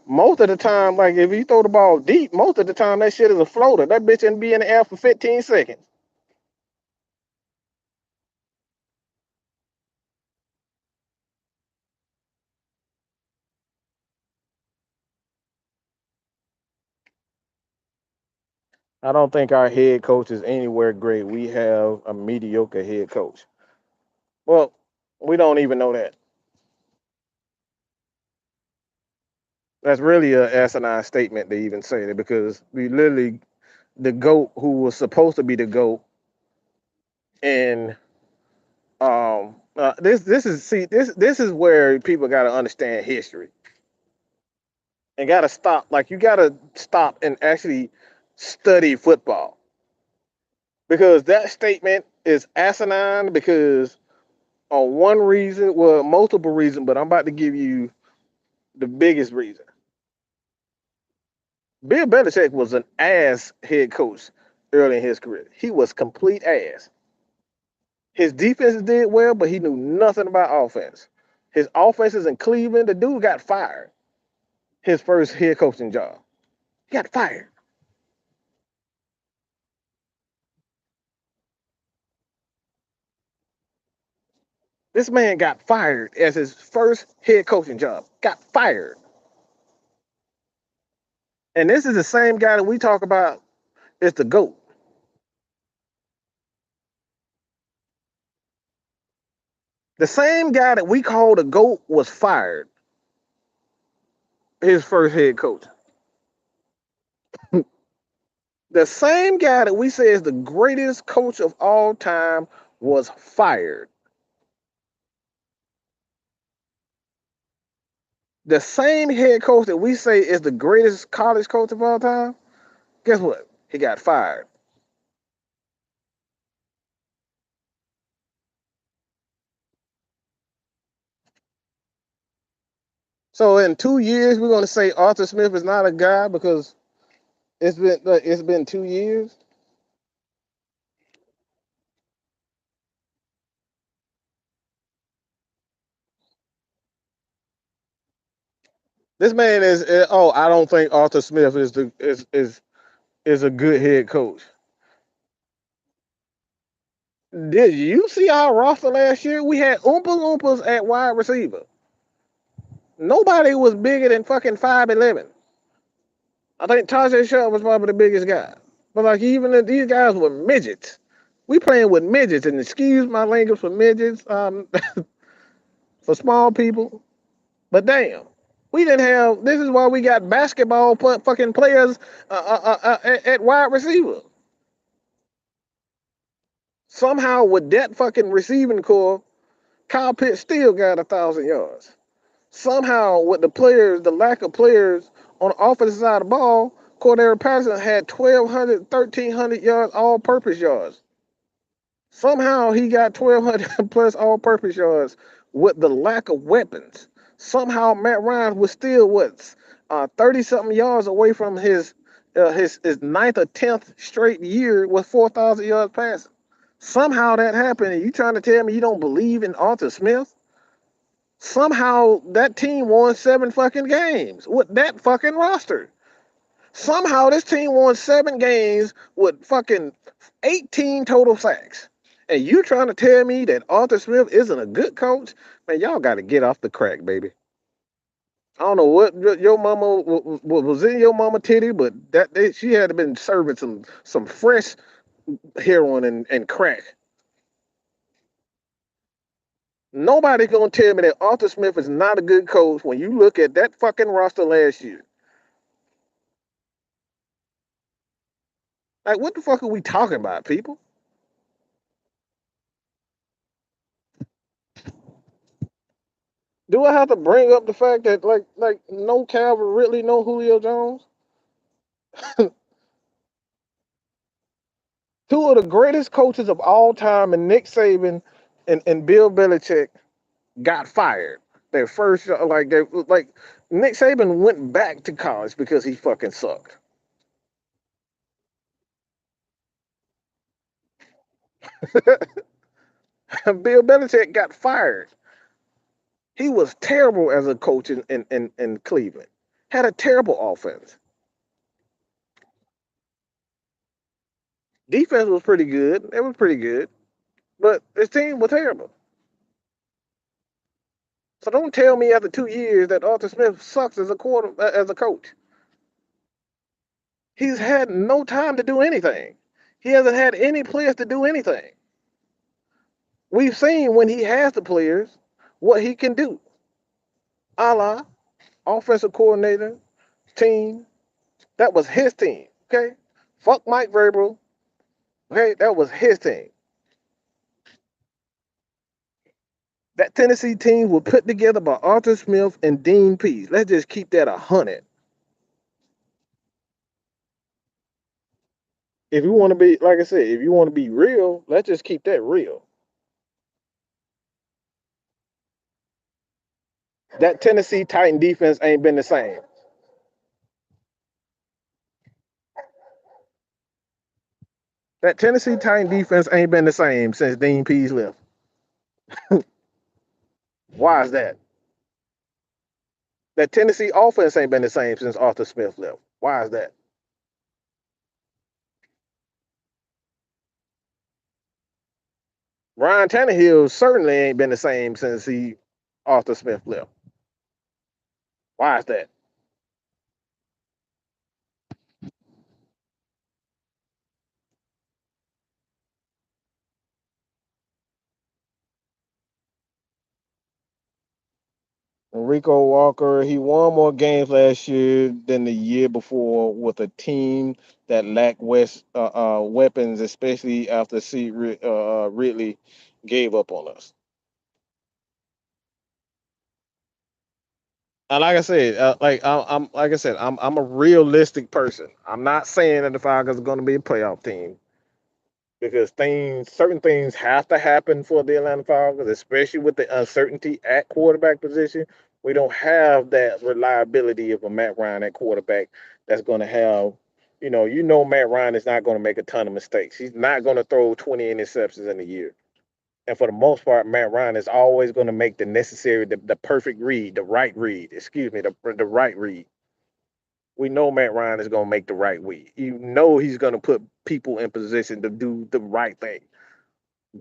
most of the time, like if he throw the ball deep, most of the time that shit is a floater. That bitch can be in the air for 15 seconds. I don't think our head coach is anywhere great. We have a mediocre head coach. Well, we don't even know that. That's really a asinine statement to even say that because we literally the goat who was supposed to be the goat and this is see this is where people got to understand history and got to stop like you got to stop and actually study football because that statement is asinine because on one reason well multiple reasons but I'm about to give you the biggest reason. Bill Belichick was an ass head coach early in his career. He was complete ass. His defenses did well, but he knew nothing about offense. His offenses in Cleveland, the dude got fired. His first head coaching job. He got fired. This man got fired as his first head coaching job. Got fired. And this is the same guy that we talk about as the GOAT. The same guy that we call the GOAT was fired. His first head coach. The same guy that we say is the greatest coach of all time was fired. The same head coach that we say is the greatest college coach of all time, guess what? He got fired. So in 2 years, we're going to say Arthur Smith is not a guy because it's been 2 years. This man is oh I don't think Arthur Smith is a good head coach. Did you see our roster last year? We had Oompa Loompas at wide receiver. Nobody was bigger than fucking 5'11". I think Tajay Sharp was probably the biggest guy. But like even if these guys were midgets. We playing with midgets, and excuse my language for midgets, for small people. But damn, we didn't have. This is why we got basketball fucking players at wide receiver. Somehow with that fucking receiving core, Kyle Pitts still got 1,000 yards. Somehow with the players, the lack of players on the offensive side of the ball, Cordero Patterson had 1,200, 1,300 yards, all-purpose yards. Somehow he got 1,200 plus all-purpose yards with the lack of weapons. Somehow Matt Ryan was still 30-something yards away from his ninth or 10th straight year with 4,000 yards passing. Somehow that happened, and you trying to tell me you don't believe in Arthur Smith? Somehow that team won 7 fucking games with that fucking roster. Somehow this team won 7 games with fucking 18 total sacks. And you trying to tell me that Arthur Smith isn't a good coach? Man, y'all got to get off the crack, baby. I don't know what your mama was in your mama titty, but she had been serving some fresh heroin and crack. Nobody gonna tell me that Arthur Smith is not a good coach when you look at that fucking roster last year. Like, what the fuck are we talking about, people? Do I have to bring up the fact that like no Calvin Ridley, no Julio Jones? Two of the greatest coaches of all time, and Nick Saban and Bill Belichick got fired. Their first like Nick Saban went back to college because he fucking sucked. Bill Belichick got fired. He was terrible as a coach in Cleveland. Had a terrible offense. Defense was pretty good. It was pretty good. But his team was terrible. So don't tell me after 2 years that Arthur Smith sucks as as a coach. He's had no time to do anything. He hasn't had any players to do anything. We've seen when he has the players what he can do. A la offensive coordinator, team. That was his team. Okay? Fuck Mike Vrabel. Okay, that was his team. That Tennessee team was put together by Arthur Smith and Dean Pease. Let's just keep that 100. If you want to be, like I said, if you want to be real, let's just keep that real. That Tennessee Titan defense ain't been the same. That Tennessee Titan defense ain't been the same since Dean Pease left. Why is that? That Tennessee offense ain't been the same since Arthur Smith left. Why is that? Ryan Tannehill certainly ain't been the same since Arthur Smith left. Why is that? Rico Walker, he won more games last year than the year before with a team that lacked weapons, especially after Ridley gave up on us. And like I said, I'm like I said, I'm a realistic person. I'm not saying that the Falcons are going to be a playoff team because certain things have to happen for the Atlanta Falcons, especially with the uncertainty at quarterback position. We don't have that reliability of a Matt Ryan at quarterback that's going to have, Matt Ryan is not going to make a ton of mistakes. He's not going to throw 20 interceptions in a year. And for the most part, Matt Ryan is always going to make the perfect read, the right read, excuse me, the right read. We know Matt Ryan is going to make the right read. You know he's going to put people in position to do the right thing.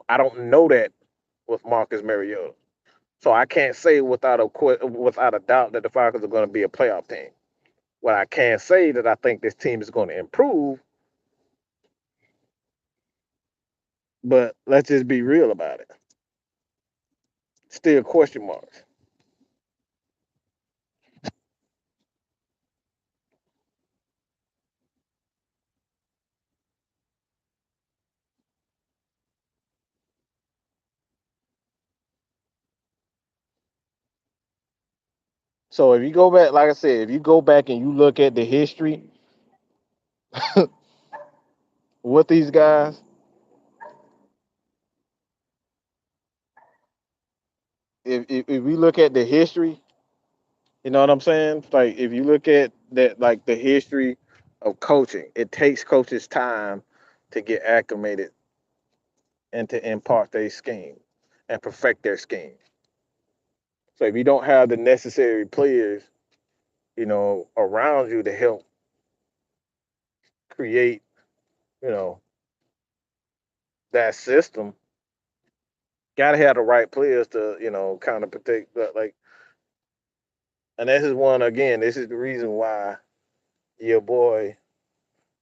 I don't know that with Marcus Mariota. So I can't say without a doubt that the Falcons are going to be a playoff team. What I can say that I think this team is going to improve, but let's just be real about it. Still question marks. So if you go back, like I said, if you go back and you look at the history with these guys, if we look at the history, you know what I'm saying? Like if you look at that, like the history of coaching, it takes coaches time to get acclimated and to impart their scheme and perfect their scheme. So if you don't have the necessary players, around you to help create, you know, that system, gotta have the right players to, kind of protect. Like, and this is one again. This is the reason why your boy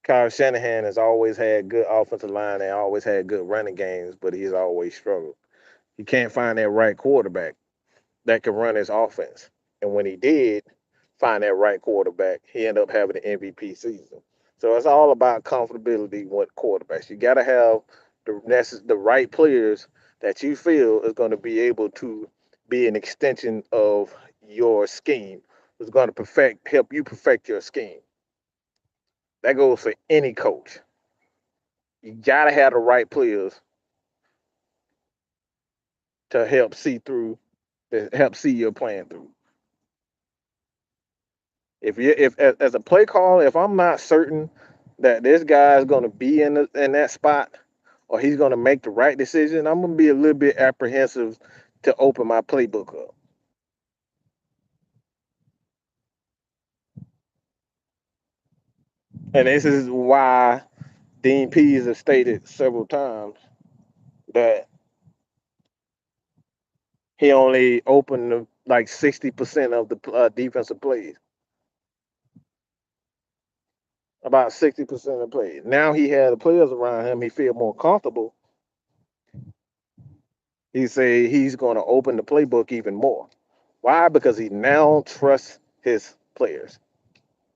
Kyle Shanahan has always had good offensive line and always had good running games, but he's always struggled. He can't find that right quarterback that can run his offense. And when he did find that right quarterback, he ended up having an MVP season. So it's all about comfortability with quarterbacks. You got to have the right players that you feel is going to be able to be an extension of your scheme. It's going to help you perfect your scheme. That goes for any coach. You gotta have the right players to help see your plan through. If as a play caller, if I'm not certain that this guy is going to be in that spot or he's going to make the right decision, I'm going to be a little bit apprehensive to open my playbook up. And this is why Dean Pease has stated several times that he only opened like 60% of the defensive plays. About 60% of the plays. Now he had the players around him. He feel more comfortable. He say he's going to open the playbook even more. Why? Because he now trusts his players.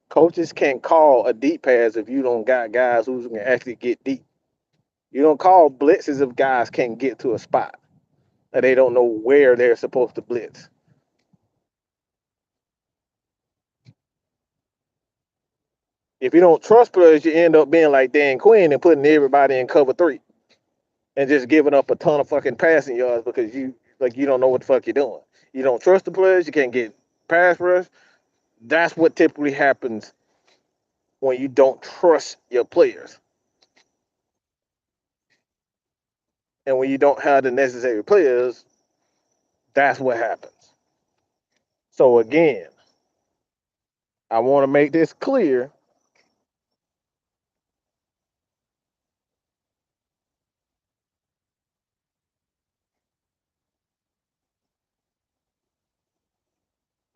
Coaches can't call a deep pass if you don't got guys who can actually get deep. You don't call blitzes if guys can't get to a spot and they don't know where they're supposed to blitz. If you don't trust players, you end up being like Dan Quinn and putting everybody in cover three and just giving up a ton of fucking passing yards because you don't know what the fuck you're doing. You don't trust the players, you can't get pass rush. That's what typically happens when you don't trust your players. And when you don't have the necessary players, that's what happens. So again, I want to make this clear.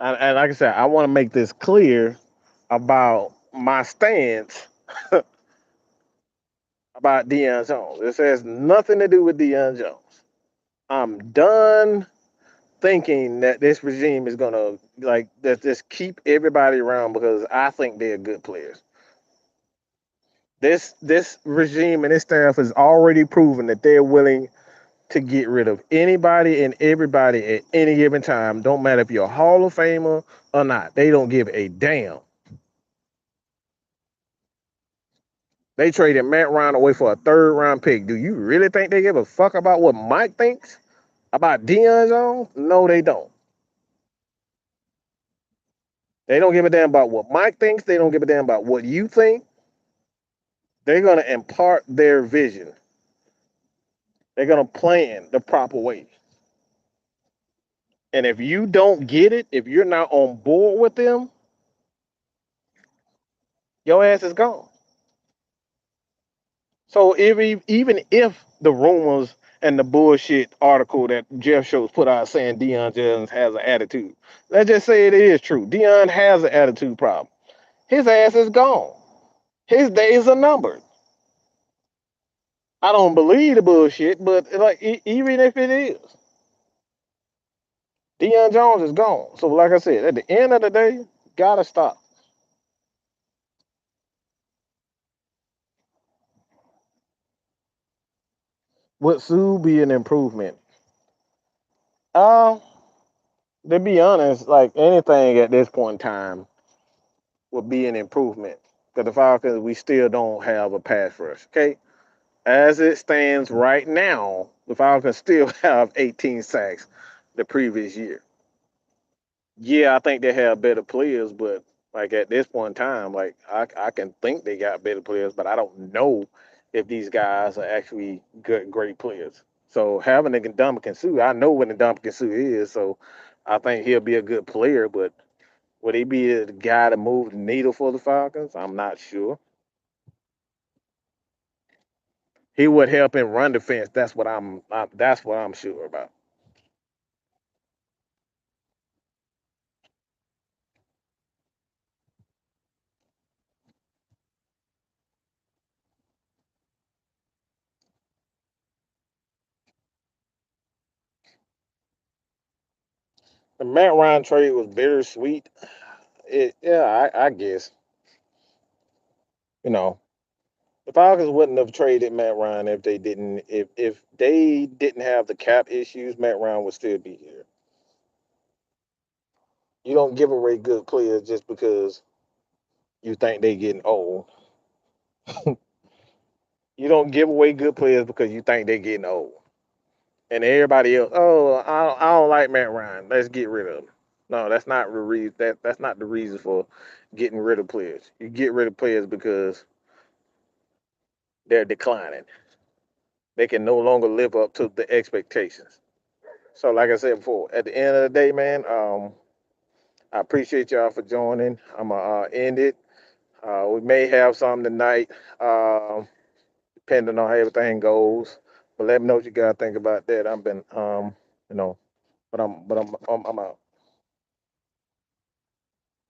And like I said, I want to make this clear about my stance about Deion Jones. This has nothing to do with Deion Jones. I'm done thinking that this regime is gonna just keep everybody around because I think they're good players. This regime and this staff has already proven that they're willing to get rid of anybody and everybody at any given time. Don't matter if you're a Hall of Famer or not. They don't give a damn. They traded Matt Ryan away for a third round pick. Do you really think they give a fuck about what Mike thinks about Deion Jones? No, they don't. They don't give a damn about what Mike thinks. They don't give a damn about what you think. They're going to impart their vision. They're going to plan the proper way. And if you don't get it, if you're not on board with them, your ass is gone. So even if the rumors and the bullshit article that Jeff Schultz put out saying Deion Jones has an attitude, let's just say it is true. Deion has an attitude problem. His ass is gone. His days are numbered. I don't believe the bullshit, but even if it is, Deion Jones is gone. So like I said, at the end of the day, gotta stop. Would Sue be an improvement? Uh, to be honest, like anything at this point in time would be an improvement. Because the Falcons, we still don't have a pass rush. Okay. As it stands right now, the Falcons still have 18 sacks the previous year. Yeah, I think they have better players, but like at this point in time, like I can think they got better players, but I don't know if these guys are actually great players. So having a Ndamukong Suh, I know what Ndamukong Suh is, so I think he'll be a good player, but would he be the guy to move the needle for the Falcons? I'm not sure. He would help in run defense. That's what I'm sure about. The Matt Ryan trade was bittersweet. Yeah, I guess. You know, the Falcons wouldn't have traded Matt Ryan if they didn't have the cap issues. Matt Ryan would still be here. You don't give away good players just because you think they getting old. You don't give away good players because you think they getting old. And everybody else, oh, I don't like Matt Ryan. Let's get rid of him. No, that's not the reason. That's not the reason for getting rid of players. You get rid of players because they're declining. They can no longer live up to the expectations. So, like I said before, at the end of the day, man, I appreciate y'all for joining. I'm gonna end it. We may have some tonight, depending on how everything goes. But let me know what you guys think about that. I've been, you know, but I'm out.